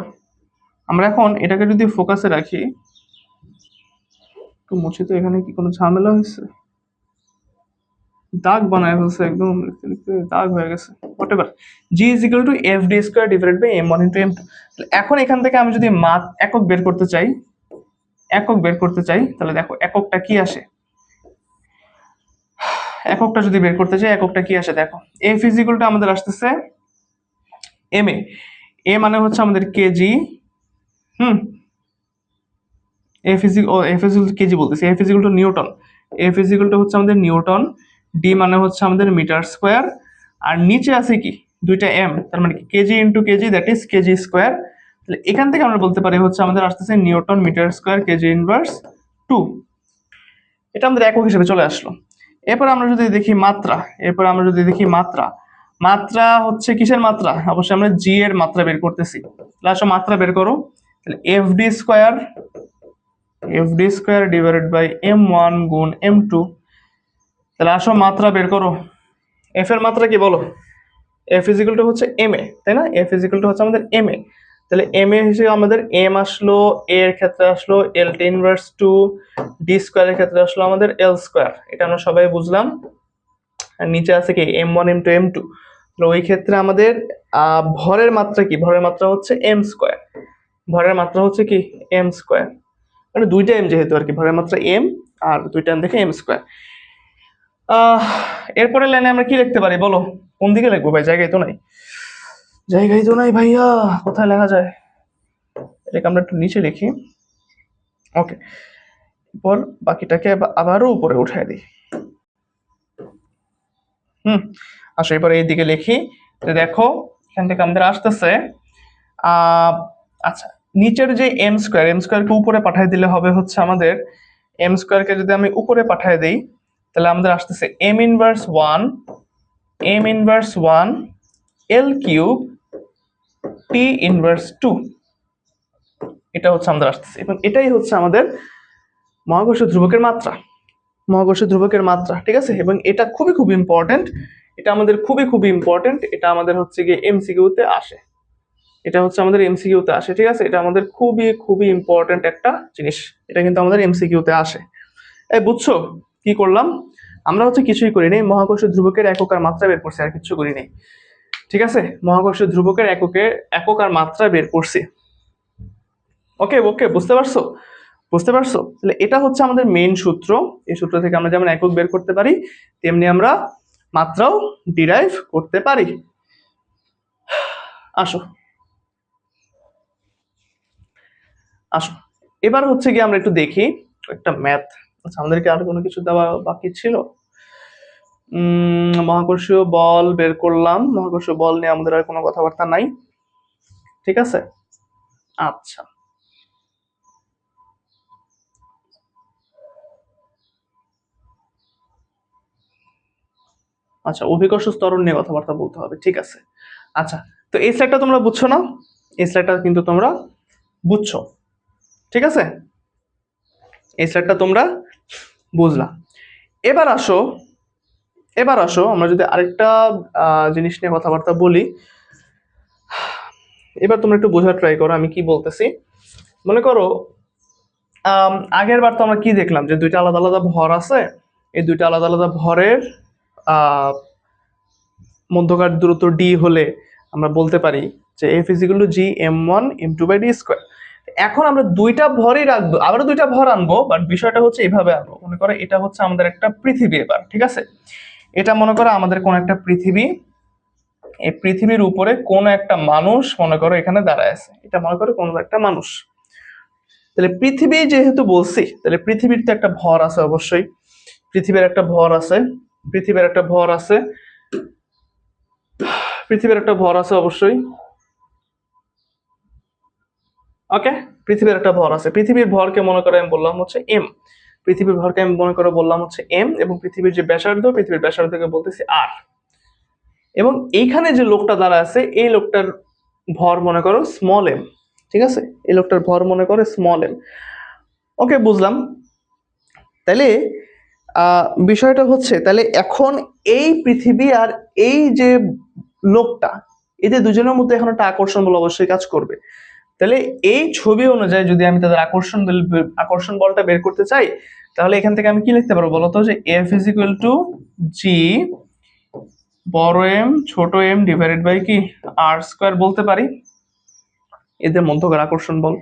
আমরা এখন এটাকে যদি ফোকাসে রাখি, তো মুছে তো এখানে কি কোনো ঝামেলা হয়েছে, দাগ বানায় ফেলছে একদম, লিখতে লিখতে দাগ হয়ে গেছে। Whatever, g is equal to f d square divided by m one into m two. এখন এখান থেকে আমি যদি একক বের করতে চাই, তাহলে দেখো এককটা কি আসে, এককটা যদি বের করতে চাই এককটা কি আসে দেখো, এফ ইজ ইকুয়াল টু আমাদের আসতেছে এম এ মানে হচ্ছে আমাদের কেজি, এফ ইজ কেজি বলতেছি, F is equal two Newton, F is equal to হচ্ছে আমাদের নিউটন, ডি মানে হচ্ছে আমাদের মিটার স্কোয়ার, আর নিচে আছে কি দুইটা এম, তার মানে কি kg into kg, that is kg square. তাহলে এখান থেকে আমরা বলতে পারি হচ্ছে আমাদের আসতেছে newton metre square KG inverse 2। এটা আমাদের একক হিসেবে চলে আসলো। এরপর আমরা যদি দেখি মাত্রা, মাত্রা হচ্ছে কিসের মাত্রা, অবশ্যই আমরা জি এর মাত্রা বের করতেছি। তাহলে আসো মাত্রা বের করো, তাহলে f d square divided by m one গুণ এম টু। তাহলে আসো মাত্রা বের করো, এফ এর মাত্রা কি বলো, এফ ইজিক্যাল টু হচ্ছে এম এ, তাই না? এফ ইজিক্যাল টু হচ্ছে আমাদের এম এ। তাহলে এম এ হিসেবে আমাদের এম আসলো, এ এর ক্ষেত্রে আসলো এল টি ইনভার্স 2, ডি স্কোয়ারের ক্ষেত্রে আসলো আমাদের এল স্কোয়ার, এটা আমরা সবাই বুঝলাম। আর নিচে আছে কি m one m two m two. তাহলে ওই ক্ষেত্রে আমাদের ভরের মাত্রা কি, ভরের মাত্রা হচ্ছে এম স্কোয়ার, ভরের মাত্রা হচ্ছে কি এম স্কোয়ার, মানে দুইটা এম যেহেতু আর কি, ভরের মাত্রা এম আর দুইটা এম দেখে এম স্কোয়ার। এরপরে লাইনে আমরা কি লিখতে পারি বলো, কোন দিকে লিখবো ভাই, জায়গায় তো নাই ভাইয়া, কোথায় লেখা যায়, এটাকে আমরা একটু নিচে লিখি। ওকে, এরপর বাকিটাকে আবারও উপরে উঠাই দিই। আসো এবার এই দিকে লিখি, দেখো এখান থেকে আমাদের আসতেছে আচ্ছা নিচের যে এম স্কোয়ারকে উপরে পাঠিয়ে দিলে হবে হচ্ছে আমাদের, এম স্কোয়ারকে যদি আমি উপরে পাঠিয়ে দিই তাহলে আমাদের আসতেছে m inverse one l cube t inverse 2, এটা হচ্ছে আমাদের আসতেছে, এবং এটাই হচ্ছে আমাদের মহাকর্ষীয় ধ্রুবকের মাত্রা, মহাকর্ষীয় ধ্রুবকের মাত্রা, ঠিক আছে। এবং এটা খুবই খুবই ইম্পর্টেন্ট, এটা আমাদের খুবই খুবই ইম্পর্টেন্ট, এটা আমাদের হচ্ছে গিয়ে এমসিকিউতে আসে, এটা হচ্ছে আমাদের এমসিকিউতে আসে, ঠিক আছে। এটা আমাদের খুবই খুবই ইম্পর্টেন্ট একটা জিনিস, এটা কিন্তু আমাদের এমসিকিউতে আসে। এই বুঝছো কি করলাম? আমরা হচ্ছে কিছুই করি নাই, মহাকর্ষীয় ধ্রুবকের একক আর মাত্রা বের করছি, আর কিছু করি নাই, ঠিক আছে। মহাকর্ষীয় ধ্রুবকের একক আর মাত্রা বের করছি। ওকে ওকে, বুঝতে পারছো? বুঝতে পারছো? তাহলে এটা হচ্ছে আমাদের মেইন সূত্র, এই সূত্র থেকে আমরা যেমন একক বের করতে পারি, তেমনি আমরা মাত্রাও ডিরাইভ করতে পারি। আসো আসো, এবার হচ্ছে কি আমরা একটু দেখি একটা ম্যাথ। আচ্ছা, আমাদেরকে আর কোনো কিছু দেওয়া বাকি ছিল? মহাকর্ষীয় বল বের করলাম, মহাকর্ষীয় বল নিয়ে আমাদের আর কোনো কথাবার্তা নাই, ঠিক আছে। আচ্ছা আচ্ছা, অভিকর্ষ ত্বরণ নিয়ে কথাবার্তা বলতে হবে, ঠিক আছে। আচ্ছা, তো এই স্লাইডটা তোমরা বুঝছো না? এই স্লাইডটা কিন্তু তোমরা বুঝছো, ঠিক আছে। এই স্লাইডটা তোমরা বুঝলা। এবার আসো, এবার আসো আমরা যদি আরেকটা জিনিস নিয়ে কথাবার্তা বলি। এবার তোমরা একটু বোঝার ট্রাই করো আমি কি বলতেছি। মনে করো আগের বার তো আমরা কি দেখলাম, যে দুইটা আলাদা আলাদা ভর আছে, এই দুইটা আলাদা আলাদা ভরের আহ মধ্যকার দূরত্ব ডি হলে আমরা বলতে পারি যে F is equal to G M one m two by d square. এখন আমরা দুইটা ভরই রাখবো, আবারও দুইটা ভর আনবো, বাট বিষয়টা হচ্ছে এইভাবে আনবো। মনে করো এটা হচ্ছে আমাদের একটা পৃথিবী, এবার ঠিক আছে, এটা মনে করো আমাদের কোন একটা পৃথিবী, এই পৃথিবীর উপরে কোন একটা মানুষ মনে করো এখানে দাঁড়ায় আছে, এটা মনে করো কোন একটা মানুষ। তাহলে পৃথিবী যেহেতু বলছি, তাহলে পৃথিবীর তো একটা ভর আছে অবশ্যই, পৃথিবীর একটা ভর আছে, পৃথিবীর একটা ভর আছে, পৃথিবীর একটা ভর আছে অবশ্যই। ওকে, পৃথিবীর একটা ভর আছে, পৃথিবীর ভরকে মনে করে আমি বললাম হচ্ছে এম, পৃথিবীর ভরকে আমি মনে করে বললাম হচ্ছে এম, এবং পৃথিবীর যে ব্যাসার্ধ, পৃথিবীর ব্যাসার্ধকে বলতেছি আর। এবং এইখানে যে লোকটা দাঁড়া আছে, এই লোকটার ভর মনে করো স্মল এম, ঠিক আছে, এই লোকটার ভর মনে করো স্মল এম। ওকে, বুঝলাম। তাহলে বিষয়টা হচ্ছে, তাহলে এখন এই পৃথিবী আর এই যে লোকটা, এদের দুজনের মধ্যে এখন একটা আকর্ষণ বল অবশ্যই কাজ করবে। তাহলে এই ছবি অনুযায়ী যদি আমি তাদের আকর্ষণ বলটা বের করতে চাই, তাহলে এখান থেকে আমি কি লিখতে পারবো বলতো, যে এফ ইজ ইকুয়াল টু জি বড় এম ছোট এম ডিভাইডেড বাই কি আর স্কোয়ার বলতে পারি, এদের মধ্যকার আকর্ষণ বল।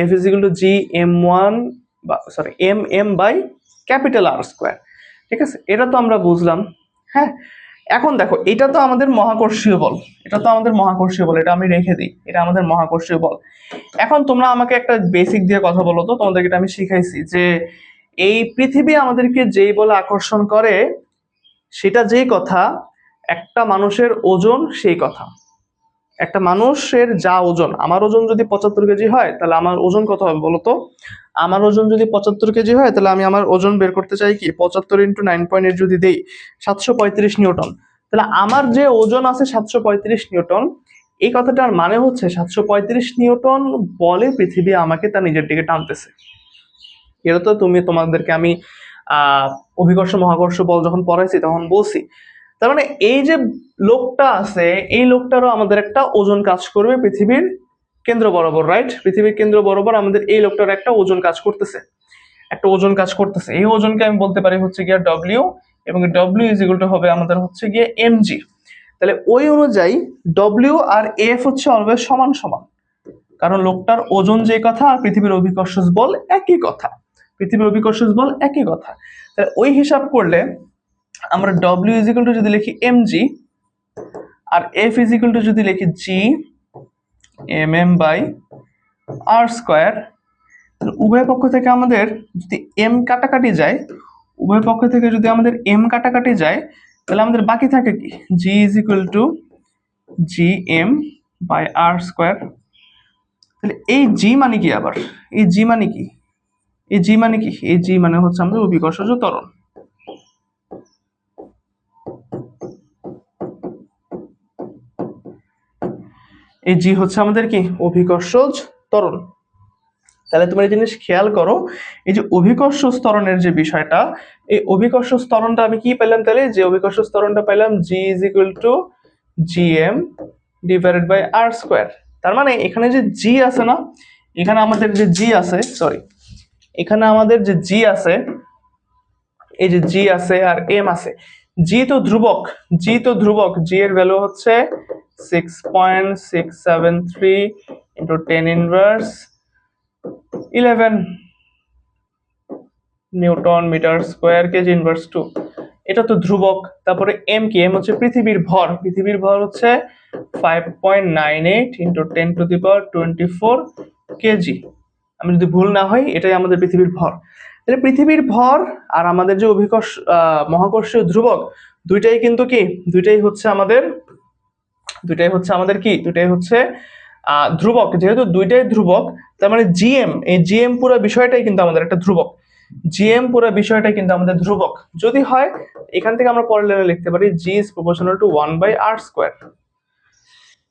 F is equal to G M one বা sorry M M by capital R square, ঠিক আছে। এটা তো আমরা বুঝলাম। হ্যাঁ, এখন দেখো এটা তো আমাদের মহাকর্ষীয় বল, এটা তো আমাদের মহাকর্ষীয় বল, এটা আমি রেখে দিই, এটা আমাদের মহাকর্ষীয় বল। এখন তোমরা আমাকে একটা বেসিক দিয়ে কথা বলো তো, তোমাদেরকে এটা আমি শিখাইছি যে এই পৃথিবী আমাদেরকে যেই বলে আকর্ষণ করে, সেটা যেই কথা, একটা মানুষের ওজন সেই কথা। একটা মানুষের যা ওজন, আমার ওজন যদি 75 কেজি হয়, তাহলে আমার ওজন কত হবে বলতো? আমার ওজন যদি 75 কেজি হয়, তাহলে আমি আমার ওজন বের করতে চাই কি 75 × 9.8 যদি দেই 735 নিউটন। তাহলে আমার যে ওজন আছে 735 নিউটন, এই কথাটার মানে হচ্ছে 735 নিউটন বলে পৃথিবী আমাকে তার নিজের দিকে টানতেছে। এটা তো তোমাদেরকে আমি অভিকর্ষ মহাকর্ষ বল যখন পড়াইছি তখন বলছি। তার মানে এই যে লোকটা আছে, এই লোকটারও আমাদের একটা ওজন কাজ করবে পৃথিবীর কেন্দ্র বরাবর, রাইট? পৃথিবীর কেন্দ্র বরাবর আমাদের এই লোকটার একটা ওজন কাজ করতেছে, একটা ওজন কাজ করতেছে। এই ওজনকে আমি বলতে পারি হচ্ছে গিয়ে ডব্লিউ, এবং ডব্লিউ ইজ ইকুয়াল টু হবে আমাদের হচ্ছে গিয়ে এমজি। তাহলে ওই অনুযায়ী ডব্লিউ আর এফ হচ্ছে অলওয়েজ সমান সমান, কারণ লোকটার ওজন যে কথা আর পৃথিবীর অভিকর্ষ বল একই কথা, পৃথিবীর অভিকর্ষ বল একই কথা। তাহলে ওই হিসাব করলে আমরা ডব্লিউ ইজ ইকুয়াল টু যদি লিখি এম জি, আর এফ ইজ ইকুয়াল টু যদি লিখি g m M by R square, উভয় পক্ষ থেকে আমাদের যদি এম কাটাকাটি যায়, উভয় পক্ষ থেকে যদি আমাদের এম কাটাকাটি যায়, তাহলে আমাদের বাকি থাকে কি G is equal to G M by R square. তাহলে এই জি মানে কি, আবার এই জি মানে কি, এই জি মানে কি, এই জি মানে হচ্ছে আমাদের অভিকর্ষজ ত্বরণ। এই জি হচ্ছে আমাদের কি অভিকর্ষজ ত্বরণ। তাহলে তুমি এই জিনিস খেয়াল করো, এই যে অভিকর্ষ ত্বরণের যে বিষয়টা, এই অভিকর্ষ ত্বরণটা আমি কি পেলাম, তাহলে যে অভিকর্ষ ত্বরণটা পেলাম G is equal to gm divided by R square. তার মানে এখানে যে জি আছে না, এখানে আমাদের যে জি আছে, সরি, এখানে আমাদের যে জি আছে, এই যে জি আছে আর এম আছে, জি তো ধ্রুবক, জি তো ধ্রুবক, জি এর ভ্যালু হচ্ছে 6.673 into 10 inverse 11 newton metre square KG inverse 2, এটা তো ধ্রুবক। তারপরে এম কি, এম হচ্ছে পৃথিবীর ভর, পৃথিবীর ভর হচ্ছে 5.98 ইন্টু 10⁻24 কেজি, আমি যদি ভুল না হয় এটাই আমাদের পৃথিবীর ভর। তাহলে পৃথিবীর ভর আর আমাদের যে অভিকর্ষ মহাকর্ষীয় ধ্রুবক, দুইটাই কিন্তু কি, দুইটাই হচ্ছে আমাদের কি, দুইটাই হচ্ছে ধ্রুবক। যেহেতু দুইটাই ধ্রুবক, তার মানে জিএম, এই জিএম পুরো বিষয়টাই কিন্তু আমাদের একটা ধ্রুবক, জিএম পুরো বিষয়টাই কিন্তু আমাদের ধ্রুবক। যদি হয় এখান থেকে আমরা পরের লাইনে লিখতে পারি G is proportional to 1/r square,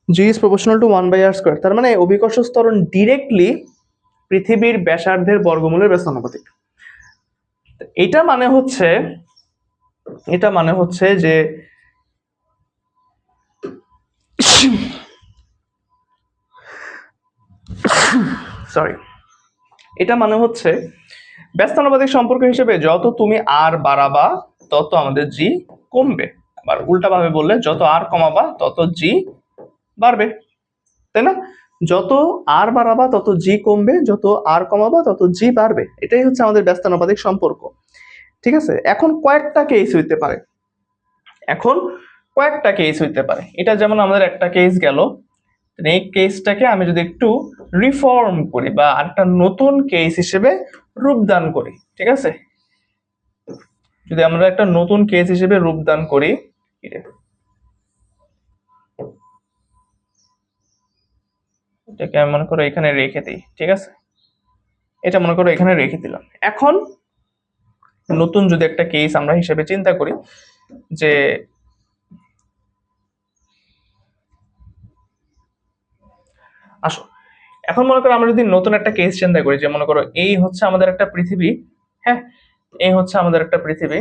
G is proportional to 1/r square. তার মানে অভিকর্ষ ত্বরণ ডিরেক্টলি পৃথিবীর ব্যাসার্ধের বর্গমূলের ব্যস্তানুপাতিক। এটা মানে হচ্ছে যে সরি, এটা মানে হচ্ছে ব্যস্তানুপাতিক সম্পর্ক হিসেবে যত তুমি আর বাড়াবা তত আমাদের জি কমবে, আবার উল্টাভাবে বললে যত আর কমাবা তত জি বাড়বে, তাই না? যত আর বাড়াবা তত জি কমবে, যত আর কমাবা তত জি বাড়বে, এটাই হচ্ছে আমাদের ব্যস্তানুপাতিক সম্পর্ক। ঠিক আছে, এখন কয়েকটা কেস হইতে পারে, এটা যেমন আমাদের একটা কেস গেল, এই কেসটাকে আমি যদি একটু রিফর্ম করি বা আরেকটা নতুন কেস হিসেবে রূপদান করি, ঠিক আছে, যদি আমরা একটা নতুন কেস হিসেবে রূপদান করি, এটাকে আমি মনে করো এখানে রেখে দিই, ঠিক আছে, এটা মনে করো এখানে রেখে দিলাম। এখন নতুন যদি একটা কেস আমরা হিসেবে চিন্তা করি যে আসো, এখন মনে করো আমরা যদি নতুন একটা কেস চিন্তা করি যে মনে করো এই হচ্ছে আমাদের একটা পৃথিবী, হ্যাঁ, এই হচ্ছে আমাদের একটা পৃথিবী,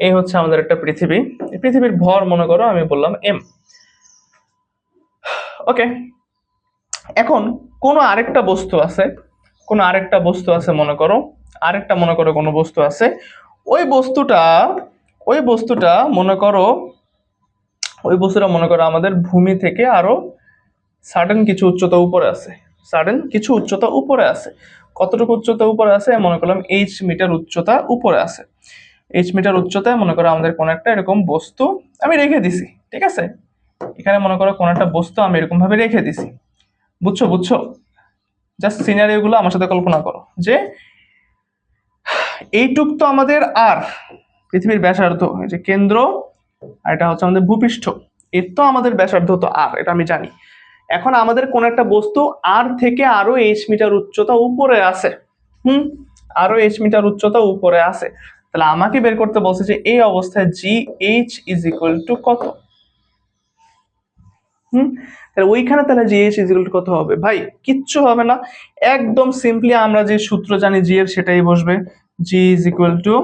এই হচ্ছে আমাদের একটা পৃথিবী, পৃথিবীর ভর মনে করো আমি বললাম এম, ওকে। এখন কোনো আরেকটা বস্তু আছে, মনে করো কোনো বস্তু আছে, ওই বস্তুটা মনে করো আমাদের ভূমি থেকে আরো সাডেন কিছু উচ্চতা উপরে আছে, কতটুকু উচ্চতা উপরে আছে, মনে করলাম এইচ মিটার উচ্চতা উপরে আছে, এইচ মিটার উচ্চতায় মনে করো আমাদের কোন একটা এরকম বস্তু আমি রেখে দিছি, ঠিক আছে, এখানে মনে করো কোন একটা বস্তু আমি এরকম ভাবে রেখে দিছি, বুঝছো, জাস্ট সিনারিও গুলো আমার সাথে কল্পনা করো যে এইটুক তো আমাদের আর পৃথিবীর ব্যাসার্ধ, এই যে কেন্দ্র, আর এটা হচ্ছে আমাদের ভূপৃষ্ঠ, এর তো আমাদের ব্যাসার্ধ তো আর, এটা আমি জানি। এখন আমাদের কোন একটা বস্তু আর থেকে আরো এইচ মিটার উচ্চতা উপরে আছে, আরো এইচ মিটার উচ্চতা উপরে আছে, তাহলে আমাকে বের করতে বলছে যে এই অবস্থায় জি এইচ ইজ ইকুয়াল টু কত, তাহলে ওইখানে তাহলে জি এইচ ইজ ইকুয়াল টু কত হবে? ভাই কিচ্ছু হবে না, একদম সিম্পলি আমরা যে সূত্র জানি জি এর সেটাই বসবে, G is equal to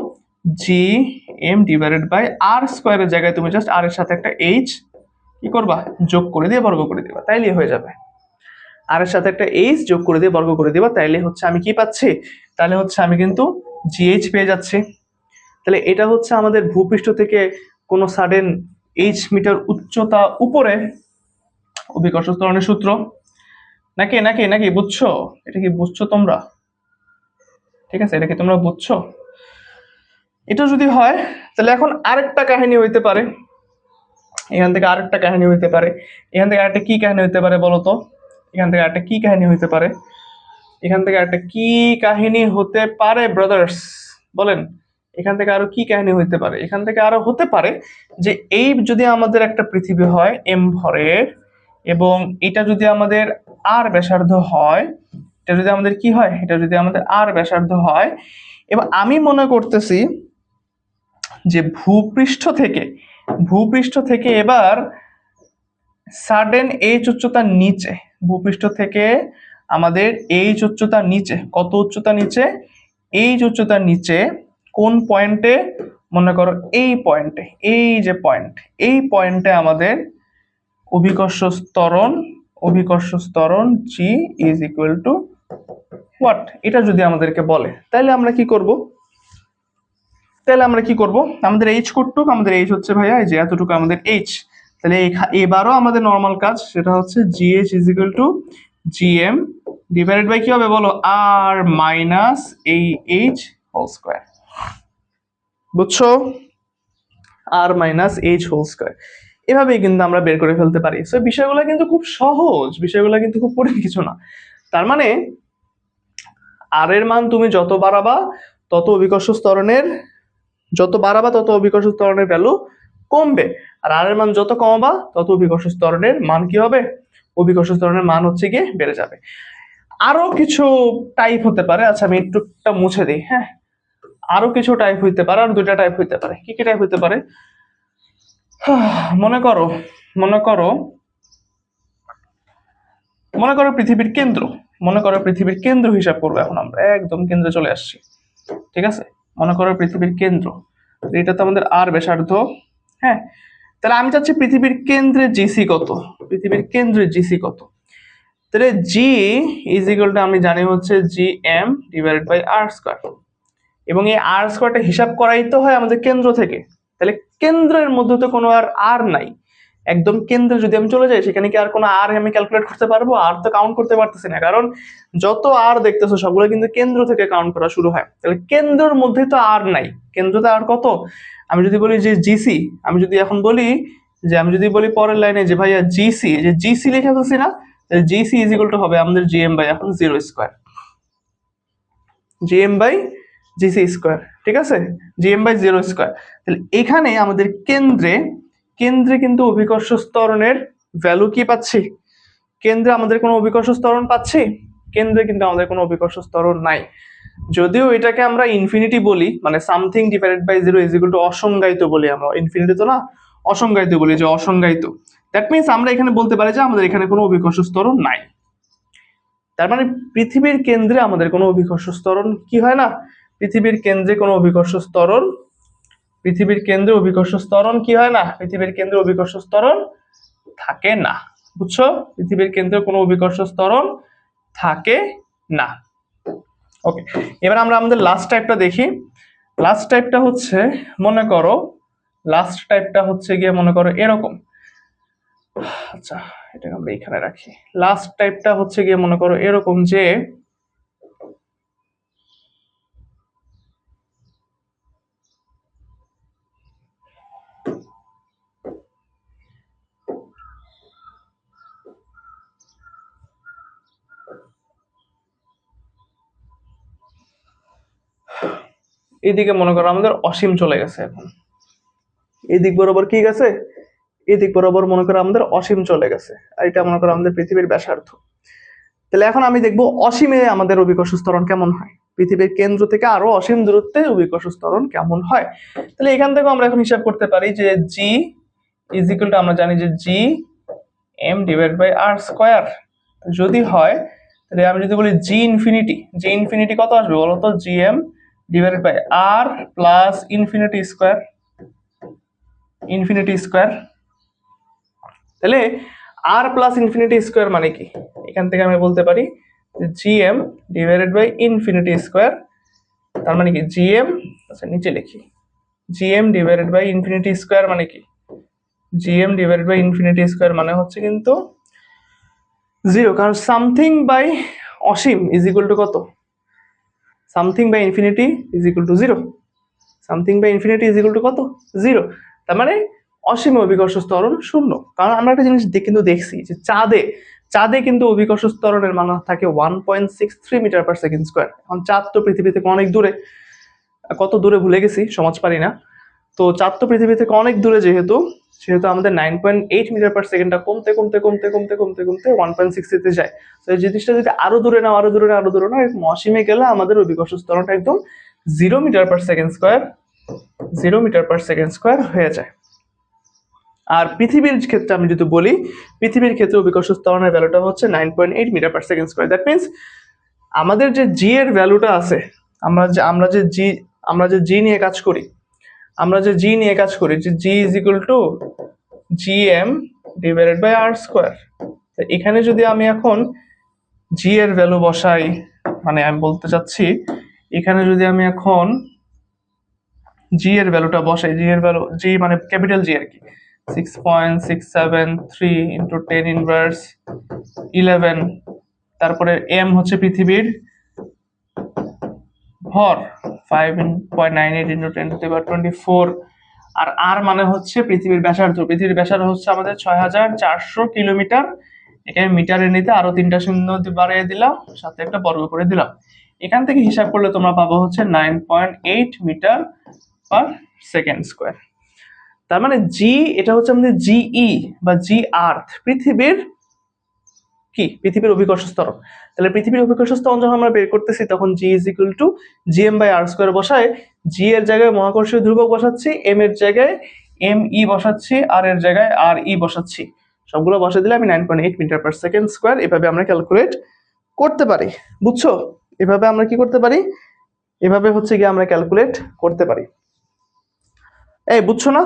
G M divided by R স্কোয়ারের জায়গায় তুমি জাস্ট আর এর সাথে একটা এইচ কি করবা, যোগ করে দিয়ে বর্গ করে দিবা, তাইলেই হয়ে যাবে। আর এর সাথে একটা এইচ যোগ করে দিয়ে বর্গ করে দিবা, তাইলে হচ্ছে আমি কি পাচ্ছি, তাহলে হচ্ছে আমি কিন্তু জিএইচ পেয়ে যাচ্ছি। তাহলে এটা হচ্ছে আমাদের ভূপৃষ্ঠ থেকে কোনো সাডেন এইচ মিটার উচ্চতা উপরে অভিকর্ষ ত্বরণের সূত্র, নাকি নাকি নাকি বুঝছো, এটা কি বুঝছো তোমরা? ঠিক আছে, এটা কি তোমরা বুঝছো? এটা যদি হয় তাহলে এখন আরেকটা কাহিনী হইতে পারে, এখান থেকে আরেকটা কাহিনী হইতে পারে, এখান থেকে আরেকটা কি কাহিনী হইতে পারে বলো তো, এখান থেকে আরেকটা কি কাহিনী হইতে পারে, এখান থেকে আরেকটা কি কাহিনী হতে পারে ব্রাদার্স বলেন, এখান থেকে আরো কি কাহিনী হইতে পারে? এখান থেকে আরো হতে পারে যে এই যদি আমাদের একটা পৃথিবী হয় এম ভরের, এবং এটা যদি আমাদের আর ব্যাসার্ধ হয়, এটা যদি আমাদের কি হয়, এটা যদি আমাদের আর ব্যাসার্ধ হয়, এবং আমি মনে করতেছি যে ভূপৃষ্ঠ থেকে এবার সাডেন এইচ উচ্চতার নিচে, ভূপৃষ্ঠ থেকে আমাদের এইচ উচ্চতার নিচে, কত উচ্চতা নিচে? এইচ উচ্চতার নিচে কোন পয়েন্টে? মনে করো এই পয়েন্টে, এই যে পয়েন্ট, এই পয়েন্টে আমাদের অভিকর্ষ ত্বরণ জি ইজ ইকুয়াল টু হোয়াট? এটা যদি আমাদেরকে বলে তাহলে আমরা কি করব? আমাদের এইচ কতটুক? আমাদের এইচ হচ্ছে ভাইয়া এই যে এতটুকু আমাদের এইচ। তাহলে এবারও আমাদের নর্মাল কাজ, সেটা হচ্ছে G H is equal to G M divided by কি হবে বলো? আর মাইনাস এই এইচ হোল স্কয়ার। বুঝছো? আর মাইনাস এইচ হোল স্কয়ার। এভাবেই কিন্তু আমরা বের করে ফেলতে পারি। সো বিষয়গুলো কিন্তু খুব সহজ, বিষয়গুলো কিন্তু খুব কঠিন কিছু না। তার মানে আর এর মান তুমি যত বাড়াবা তত অভিকর্ষ ত্বরণের ভ্যালু কমবে, আর আর এর মান যত কমাবা তত অভিকর্ষ ত্বরণের মান কি হবে? অভিকর্ষ ত্বরণের মান হচ্ছে গিয়ে বেড়ে যাবে। আরো কিছু টাইপ হতে পারে, আচ্ছা আমি একটুটা মুছে দিই। হ্যাঁ, আরো কিছু টাইপ হইতে পারে, আর দুইটা টাইপ হইতে পারে। কি কি টাইপ হইতে পারে? মনে করো পৃথিবীর কেন্দ্র হিসাব করবো। এখন আমরা একদম কেন্দ্রে চলে আসছি, ঠিক আছে? মনে করো পৃথিবীর কেন্দ্র, এটা তো আমাদের আর ব্যাসার্ধ। হ্যাঁ, তাহলে আমি চাচ্ছি পৃথিবীর কেন্দ্রে জিসি কত? তাহলে জি ইজ ইকুয়াল টু, আমি জানি হচ্ছে G M divided by R square, এবং এই আর স্কয়ারটা হিসাব করাই তো হয় আমাদের কেন্দ্র থেকে। তাহলে কেন্দ্রের মধ্যে তো কোনো আর নাই, একদম কেন্দ্রে যদি আমি চলে যাই সেখানে কি আর কোনো আর আমি ক্যালকুলেট করতে পারবো? আর তো কাউন্ট করতে পারতেছি না, কারণ যত আর দেখতেছো সবগুলো কিন্তু কেন্দ্র থেকে কাউন্ট করা শুরু হয়। তাহলে কেন্দ্রের মধ্যে তো আর নাই, কেন্দ্রতে আর কত? আমি যদি বলি যে জিসি, আমি যদি বলি পরের লাইনে যে ভাইয়া জিসি লিখে ফেলছি না, জিসি ইজ ইকুয়াল টু হবে আমাদের জিএম বাই এখন zero square, G M by G C square, ঠিক আছে? G M by zero square. তাহলে এখানে আমাদের কেন্দ্রে কিন্তু অভিকর্ষ ত্বরণের ভ্যালু কি পাচ্ছি? কেন্দ্রে আমাদের কোনো অভিকর্ষ ত্বরণ পাচ্ছি? কেন্দ্রে কিন্তু আমাদের কোনো অভিকর্ষ ত্বরণ নাই। যদিও এটাকে আমরা ইনফিনিটি বলি, মানে something divided by zero is equal to অসংজ্ঞায়িত বলি আমরা, ইনফিনিটি তো না, অসংজ্ঞায়িত বলি, যে অসংজ্ঞায়িত। দ্যাট মিনস আমরা এখানে বলতে পারি যে আমাদের এখানে কোনো অভিকর্ষ ত্বরণ নাই। তার মানে পৃথিবীর কেন্দ্রে আমাদের কোনো অভিকর্ষ ত্বরণ কি হয় না? পৃথিবীর কেন্দ্রে অভিকর্ষ ত্বরণ থাকে না। বুঝছো? পৃথিবীর কেন্দ্রে কোনো অভিকর্ষ ত্বরণ থাকে না। ওকে, এবার আমরা আমাদের লাস্ট টাইপটা দেখি। লাস্ট টাইপটা হচ্ছে মনে করো এরকম। আচ্ছা, এটাকে আমরা এখানে রাখি। লাস্ট টাইপটা হচ্ছে গিয়ে মনে করো এরকম, যে এইদিকে মনে করো আমাদের অসীম চলে গেছে। এখন এদিক বরাবর কি গেছে? এদিক বরাবর মনে করো আমাদের অসীম চলে গেছে, আর এটা মনে করো আমাদের পৃথিবীর ব্যাসার্ধ। তাহলে এখন আমি দেখবো অসীমে আমাদের অভিকর্ষ ত্বরণ কেমন হয়, পৃথিবীর কেন্দ্র থেকে আরো অসীম দূরত্বে অভিকর্ষ ত্বরণ কেমন হয়। তাহলে এখান থেকে আমরা এখন হিসাব করতে পারি যে জি ইজ ইকুয়াল টু, আমরা জানি যে G M divide by R square যদি হয়, তাহলে আমি যদি বলি জি ইনফিনিটি কত আসবে বলো তো? G M divided by R plus infinity square. তাহলে আর প্লাস ইনফিনিটি স্কয়ার মানে কি? এখান থেকে আমি বলতে পারি GM divided by infinity square, তার মানে কি জিএম, আচ্ছা নিচে লিখি, GM divided by infinity square মানে কি? GM divided by infinity square মানে হচ্ছে কিন্তু জিরো, কারণ সামথিং বাই অসীম ইজ ইকুয়াল টু কত? Something by infinity is equal to zero. Something by infinity is equal to কত? জিরো। তার মানে অসীম অভিকর্ষ ত্বরণ শূন্য। কারণ আমরা একটা জিনিস কিন্তু দেখছি যে চাঁদে কিন্তু অভিকর্ষ ত্বরণের মান থাকে 1.63 মিটার পার সেকেন্ড স্কোয়ার। এখন চাঁদ তো পৃথিবী থেকে অনেক দূরে, কত দূরে ভুলে গেছি, সমাজ পারি না। তো চাঁদ তো পৃথিবী থেকে অনেক দূরে, যেহেতু আমাদের 9.8 মিটার পার সেকেন্ডটা কমতে 1.60 যায়। তো এই জিনিসটা যদি আরো দূরে নাও এরকম অসীমে গেলে আমাদের অভিকর্ষ ত্বরণটা একদম 0 মিটার পার সেকেন্ড স্কোয়ার হয়ে যায়। আর পৃথিবীর ক্ষেত্রে আমি যদি বলি, পৃথিবীর ক্ষেত্রে অভিকর্ষ ত্বরণের ভ্যালুটা হচ্ছে 9.8 metre per second square. That means আমাদের যে জি এর ভ্যালুটা আছে, আমরা যে জি নিয়ে কাজ করি, যে G is equal to G M divided by R square. এখানে যদি আমি এখন জি এর ভ্যালু বসাই, মানে আমি বলতে চাচ্ছি এখানে যদি আমি এখন জি এর ভ্যালুটা বসাই, জি মানে ক্যাপিটাল জি আর কি, 6.673 ইন্টু 10 ইনভার্স 11, তারপরে এম হচ্ছে পৃথিবীর ভর 5.98 ইন্টু 10 টু দি পাওয়ার 24, আর আর মানে হচ্ছে পৃথিবীর ব্যাসার্ধ। পৃথিবীর ব্যাসার্ধ হচ্ছে আমাদের 6400 কিলোমিটার। এখানে মিটারে নিতে আরো 3টা শূন্য বাড়িয়ে দিলাম, সাথে একটা বর্গ করে দিলাম। এখান থেকে হিসাব করলে তোমরা পাবো হচ্ছে 9.8 মিটার পার সেকেন্ড স্কোয়ার। তার মানে জি, এটা হচ্ছে আমাদের জিই বা জি আর্থ, পৃথিবীর অভিকর্ষ ত্বরণ। তাহলে পৃথিবীর অভিকর্ষ ত্বরণ যখন আমরা বের করতেছি, তখন G is equal to G M by R square বসায়, জি এর জায়গায় মহাকর্ষীয় ধ্রুবক বসাচ্ছি, এম এর জায়গায় এম ই বসাচ্ছি, আর এর জায়গায় আর ই বসাচ্ছি। সবগুলো বসে দিলে আমি 9.8 মিটার পার সেকেন্ড স্কোয়ার এভাবে আমরা ক্যালকুলেট করতে পারি। বুঝছো? এভাবে আমরা কি করতে পারি, এভাবে হচ্ছে গিয়ে আমরা ক্যালকুলেট করতে পারি। এই বুঝছো না?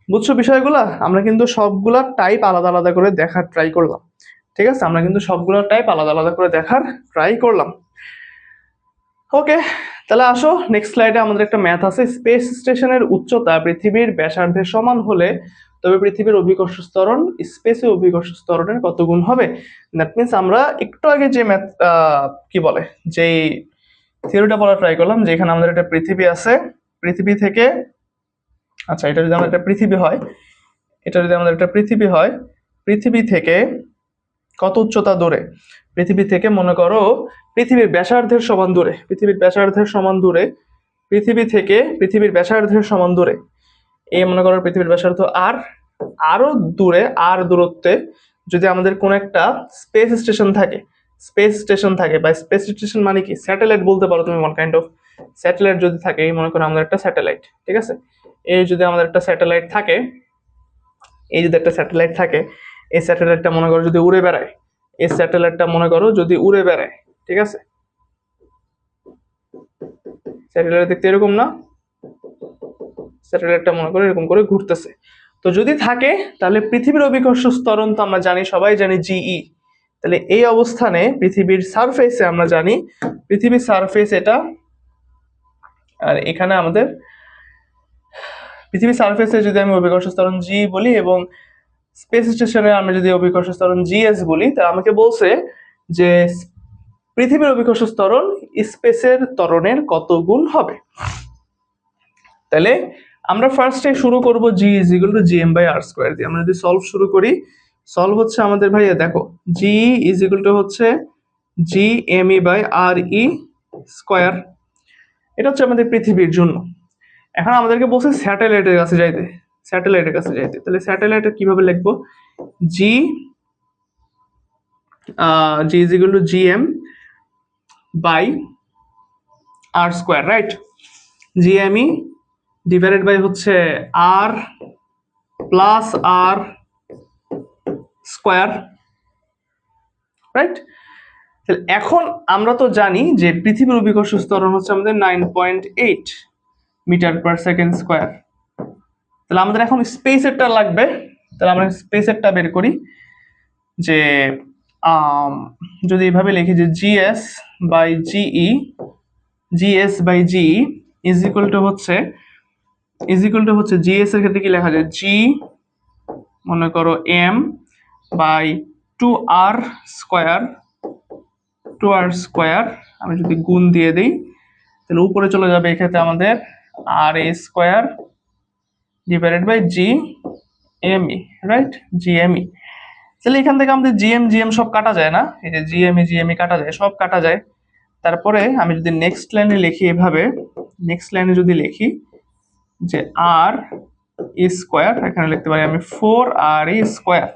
বুঝছো বিষয়গুলা? আমরা কিন্তু সবগুলা টাইপ আলাদা আলাদা করে দেখার ট্রাই করলাম। ঠিক আছে, আমরা কিন্তু সবগুলো টাইপ আলাদা আলাদা করে দেখার ট্রাই করলাম। ওকে, তাহলে আসো নেক্সট স্লাইডে আমাদের একটা ম্যাথ আছে। স্পেস স্টেশনের উচ্চতা পৃথিবীর ব্যাসার্ধের সমান হলে তবে পৃথিবীর অভিকর্ষ ত্বরণ স্পেসে অভিকর্ষ ত্বরণের কত গুণ হবে। দ্যাট মিনস আমরা একটু আগে যে ম্যাথ কি বলে যেই থিওরিটা বলা ট্রাই করলাম, যে এখানে আমাদের একটা পৃথিবী আছে, পৃথিবী থেকে, আচ্ছা এটা যদি আমাদের একটা পৃথিবী হয়, পৃথিবী থেকে কত উচ্চতা দূরে, পৃথিবী থেকে মনে করো পৃথিবীর ব্যাসার্ধের সমান দূরে, পৃথিবীর ব্যাসার্ধের সমান দূরে, এই মনে করো পৃথিবীর ব্যাসার্ধ আর, আরো দূরে আর দূরত্বে যদি আমাদের কোন একটা স্পেস স্টেশন থাকে বা স্পেস স্টেশন মানে কি, স্যাটেলাইট বলতে পারো তুমি, ওয়ান কাইন্ড অফ স্যাটেলাইট যদি থাকে, এই মনে করো আমাদের একটা স্যাটেলাইট, ঠিক আছে, এই যদি আমাদের একটা স্যাটেলাইট থাকে, এই স্যাটেলাইটটা মনে করো যদি উড়ে বেড়ায়, ঠিক আছে, স্যাটেলাইট দেখতে এরকম না, স্যাটেলাইটটা মনে করো এরকম করে ঘুরতেছে। তো যদি থাকে তাহলে পৃথিবীর অভিকর্ষ ত্বরণ তো আমরা জানি, সবাই জানি জিই। তাহলে এই অবস্থানে পৃথিবীর সারফেসে আমরা জানি পৃথিবীর সারফেস এটা, আর এখানে আমাদের পৃথিবীর সারফেসে যদি আমি অভিকর্ষ ত্বরণ জি বলি এবং স্পেস স্টেশনে আমি যদি অভিকর্ষ ত্বরণ জিএস বলি, তা আমাকে বলছে যে পৃথিবীর অভিকর্ষ ত্বরণ স্পেসের ত্বরণের কত গুণ হবে। তাহলে আমরা ফার্স্টে শুরু করব G is equal to G M by R square দিয়ে। আমরা যদি সলভ শুরু করি, সলভ হচ্ছে আমাদের ভাইয়া দেখো জি ইজ ইকুয়াল টু হচ্ছে G M E by R E square, এটা হচ্ছে আমাদের পৃথিবীর জন্য। এখন আমাদেরকে বলছে স্যাটেলাইটের কাছে যাইতে, তাহলে স্যাটেলাইটের কিভাবে লিখবো, G is equal to G M by R square, right, G M E divided by হচ্ছে R plus R square, right. এখন আমরা তো জানি যে পৃথিবীর অভিকর্ষ ত্বরণ হচ্ছে আমাদের 9.8 মিটার পার সেকেন্ড স্কোয়ার। তাহলে আমাদের এখন স্পেসেরটা লাগবে, তাহলে আমরা স্পেসেরটা বের করি, যে যদি এভাবে লিখি যে G S by G E is equal to হচ্ছে জিএস এর ক্ষেত্রে কি লেখা যায়, জি মনে করো এম বাই 2r স্কোয়ার, আমি যদি গুণ দিয়ে দিই তাহলে উপরে চলে যাবে, এক্ষেত্রে আমাদের R E square divided by G M E, right, G M E. তাহলে এখান থেকে আমাদের জিএম সব কাটা যায় না, এই যে জিএমই কাটা যায়, সব কাটা যায়। তারপরে আমি যদি নেক্সট লাইনে লিখি এভাবে, যদি লিখি যে আর ই স্কোয়ার, এখানে লিখতে পারি আমি 4r ই স্কোয়ার।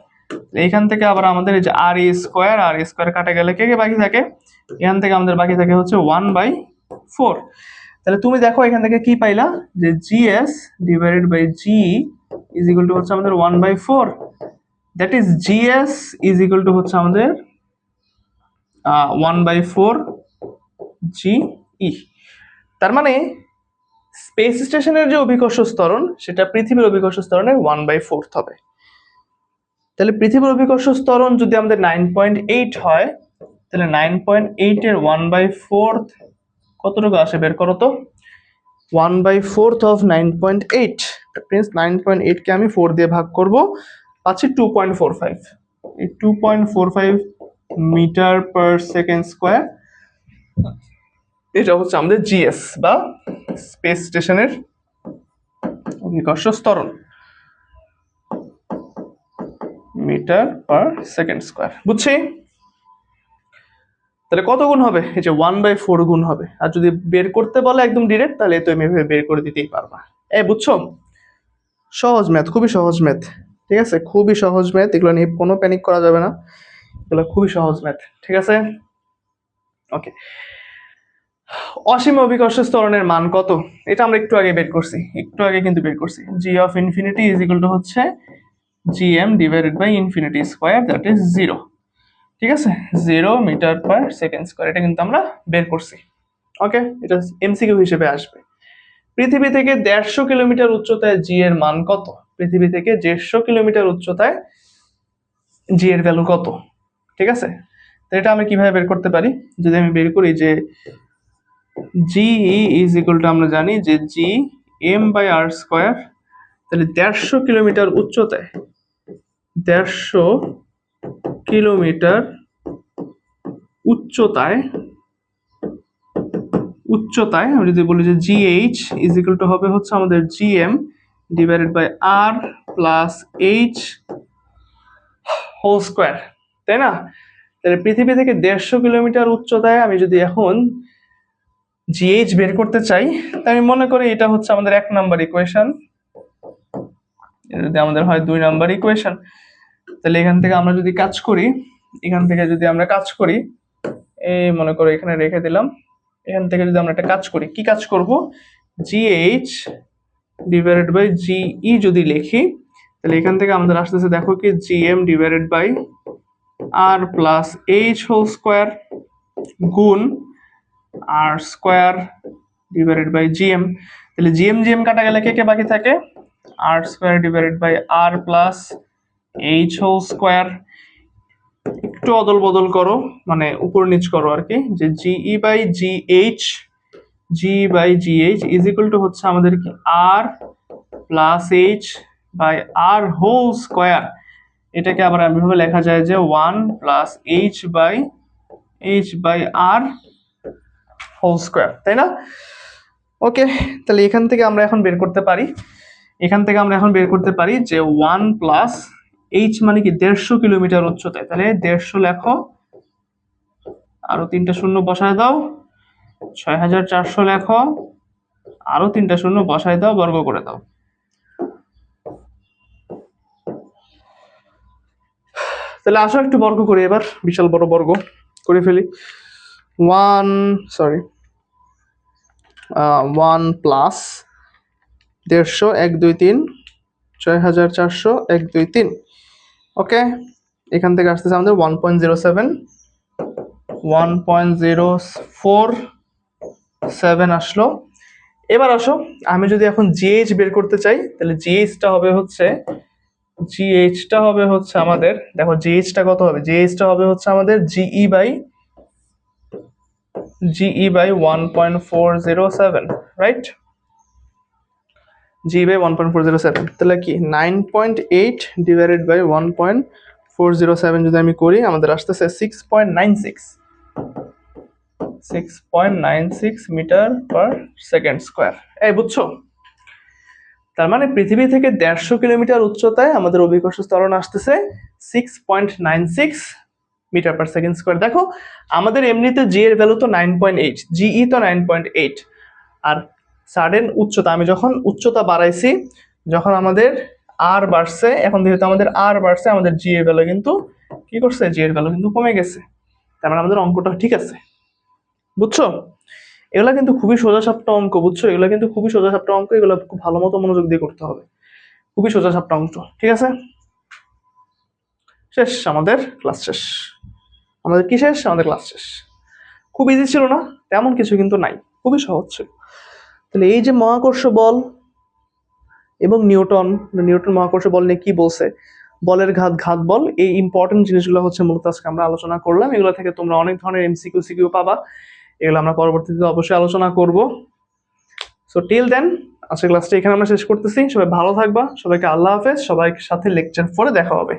এইখান থেকে আবার আমাদের এই যে আর ই স্কোয়ার কাটা গেলে কে বাকি থাকে, এখান থেকে আমাদের বাকি থাকে হচ্ছে 1/4। তাহলে তুমি দেখো এখান থেকে কি পাইলা, যে G S divided by G is equal to হচ্ছে আমাদের 1/4, that is G S is equal to হচ্ছে আমাদের 1/4 জিই। তার মানে স্পেস স্টেশনের যে অভিকর্ষ ত্বরণ সেটা পৃথিবীর অভিকর্ষ ত্বরণের 1/4 হবে। তাহলে পৃথিবীর অভিকর্ষ ত্বরণ যদি আমাদের 9.8 হয়, তাহলে 9.8 এর 1/4 কতটুকু আসে বের করো তো। 1/4 অফ 9.8, দ্যাট মিনস 9.8 কে আমি 4 দিয়ে ভাগ করব, পাচ্ছি 2.45। এই 2.45 মিটার পার সেকেন্ড স্কোয়ার, এটা হচ্ছে আমাদের জিএস বা স্পেস স্টেশনের অভিকর্ষ ত্বরণ, মিটার পার সেকেন্ড স্কোয়ার। বুঝছি? তাহলে কত গুণ হবে? এই যে 1/4 গুণ হবে। আর যদি বের করতে বলে একদম ডিরেক্ট, তাহলে তো এভাবে বের করে দিতেই পারবা। বুঝছো? সহজ ম্যাথ, খুবই সহজ ম্যাথ। ঠিক আছে, খুবই সহজ ম্যাথ, এগুলো নিয়ে কোনো প্যানিক করা যাবে না, এগুলো খুবই সহজ ম্যাথ। ঠিক আছে, ওকে। অসীম অভিকর্ষ ত্বরণের মান কত? এটা আমরা একটু আগে বের করছি, একটু আগে কিন্তু বের করছি। G of infinity is equal to হচ্ছে GM divided by infinity square, that is 0। ঠিক আছে, 0 মিটার পার সেকেন্ড স্কোয়ার, এটা কিন্তু আমরা বের করছি। ওকে, এটা এমসিকিউ হিসেবে আসবে। পৃথিবী থেকে 150 কিলোমিটার উচ্চতায় জি এর মান কত? পৃথিবী থেকে 150 কিলোমিটার উচ্চতায় জি এর ভ্যালু কত? ঠিক আছে, তো এটা আমি কিভাবে বের করতে পারি? যদি আমি বের করি যে জি ইজ ইকুয়াল টু, আমরা জানি যে G M by R square, তাহলে 150 কিলোমিটার উচ্চতায়, 150 কিলোমিটার উচ্চতায়, উচ্চতায় আমি যদি বলি যে G H is equal to হবে হচ্ছে আমাদের G M divided by R plus H whole square, তাই না? তাহলে পৃথিবী থেকে 150 কিলোমিটার উচ্চতায় আমি যদি এখন জিএইচ বের করতে চাই, তাই আমি মনে করি এটা হচ্ছে আমাদের 1 নাম্বার ইকুয়েশন, এটা যদি আমাদের হয় 2 নাম্বার ইকুয়েশন। তাহলে এখান থেকে আমরা যদি কাজ করি, এখান থেকে যদি আমরা কাজ করি, এই মনে করো এখানে রেখে দিলাম, এখান থেকে যদি আমরা একটা কাজ করি, কি কাজ করব? জিএইচ ডিভাইডেড বাই জিই যদি লিখি, তাহলে এখান থেকে আমাদের আসতেছে দেখো কি GM divided by R plus H whole square গুণ R square divided by GM. তাহলে জিএম জিএম কাটা গেলে কে কে বাকি থাকে? R square divided by R plus H whole square. একটু অদল বদল করো, মানে উপর নিচ করো আর কি, যে GE by GH, G by GH is equal to হচ্ছে আমাদের কি R plus H by R whole square. এটাকে আবার এভাবে লেখা যায় যে 1 plus H by R whole square, তাই না? ওকে, তাহলে এখান থেকে আমরা এখন বের করতে পারি, এখান থেকে আমরা এখন বের করতে পারি যে 1 প্লাস এইচ মানে কি 150 কিলোমিটার উচ্চতায়, তাহলে 150 লেখো, আরো 3টা শূন্য বসায় দাও, 6400 লেখো, আরো 3টা শূন্য বসায় দাও, বর্গ করে দাও। তাহলে আসো একটু বর্গ করি এবার, বিশাল বড় বর্গ করে ফেলি। 1 প্লাস 150, 1 2 3, 6400, 1 2 3। ওকে, এখান থেকে আসতেছে আমাদের 1.07, 1.047 আসলো। এবার আসো, আমি যদি এখন জিএইচ বের করতে চাই, তাহলে জিএইচটা হবে হচ্ছে আমাদের, দেখো জিএইচটা কত হবে? জিএইচটা হবে হচ্ছে আমাদের G E by 1.407, right? G by 1.407, তাহলে কি 9.8 ডিভাইডেড বাই 1.407 যদি আমি করি, আমাদের আসতেছে 6.96 মিটার পার সেকেন্ড স্কোয়ার। বুঝছো? তার মানে পৃথিবী থেকে 150 কিলোমিটার উচ্চতায় আমাদের অভিকর্ষ ত্বরণ আসতেছে 6.96 মিটার পার সেকেন্ড স্কোয়ার। দেখো আমাদের এমনিতে জি এর ভ্যালু তো 9.8, জিই তো 9.8, আর সাডেন উচ্চতা, আমি যখন উচ্চতা বাড়াইছি, যখন আমাদের আর বাড়ছে, এখন যেহেতু আমাদের আর বাড়ছে, আমাদের জি এর ভ্যালু কিন্তু কি করছে? জি এর ভ্যালু কিন্তু কমে গেছে। তার মানে আমাদের অঙ্কটা ঠিক আছে। বুঝছো? এগুলা কিন্তু খুবই সোজাসাপটা অঙ্ক, বুঝছো? এগুলা কিন্তু খুবই সোজাসাপটা অঙ্ক, এগুলো খুব ভালো মতো মনোযোগ দিয়ে করতে হবে। খুবই সোজা সাপটা অঙ্ক, ঠিক আছে। শেষ, আমাদের ক্লাস শেষ। আমাদের কি শেষ? আমাদের ক্লাস শেষ। খুব ইজি ছিল না? তেমন কিছু কিন্তু নাই, খুবই সহজ ছিল। তাহলে এই যে মহাকর্ষ বল এবং নিউটন, নিউটন মহাকর্ষ বল নিয়ে কি বলছে, বলের ঘাত, ঘাত বল, এই ইম্পর্টেন্ট জিনিসগুলো হচ্ছে মূলত আজকে আমরা আলোচনা করলাম। এগুলো থেকে তোমরা অনেক ধরনের এমসিকিউ সিকিউ পাবা, এগুলো আমরা পরবর্তীতে অবশ্যই আলোচনা করব। সো টিল দেন আজকের ক্লাসটা এখানে আমরা শেষ করতেছি। সবাই ভালো থাকবা, সবাইকে আল্লাহ হাফেজ, সবাই সাথে লেকচার পরে দেখা হবে।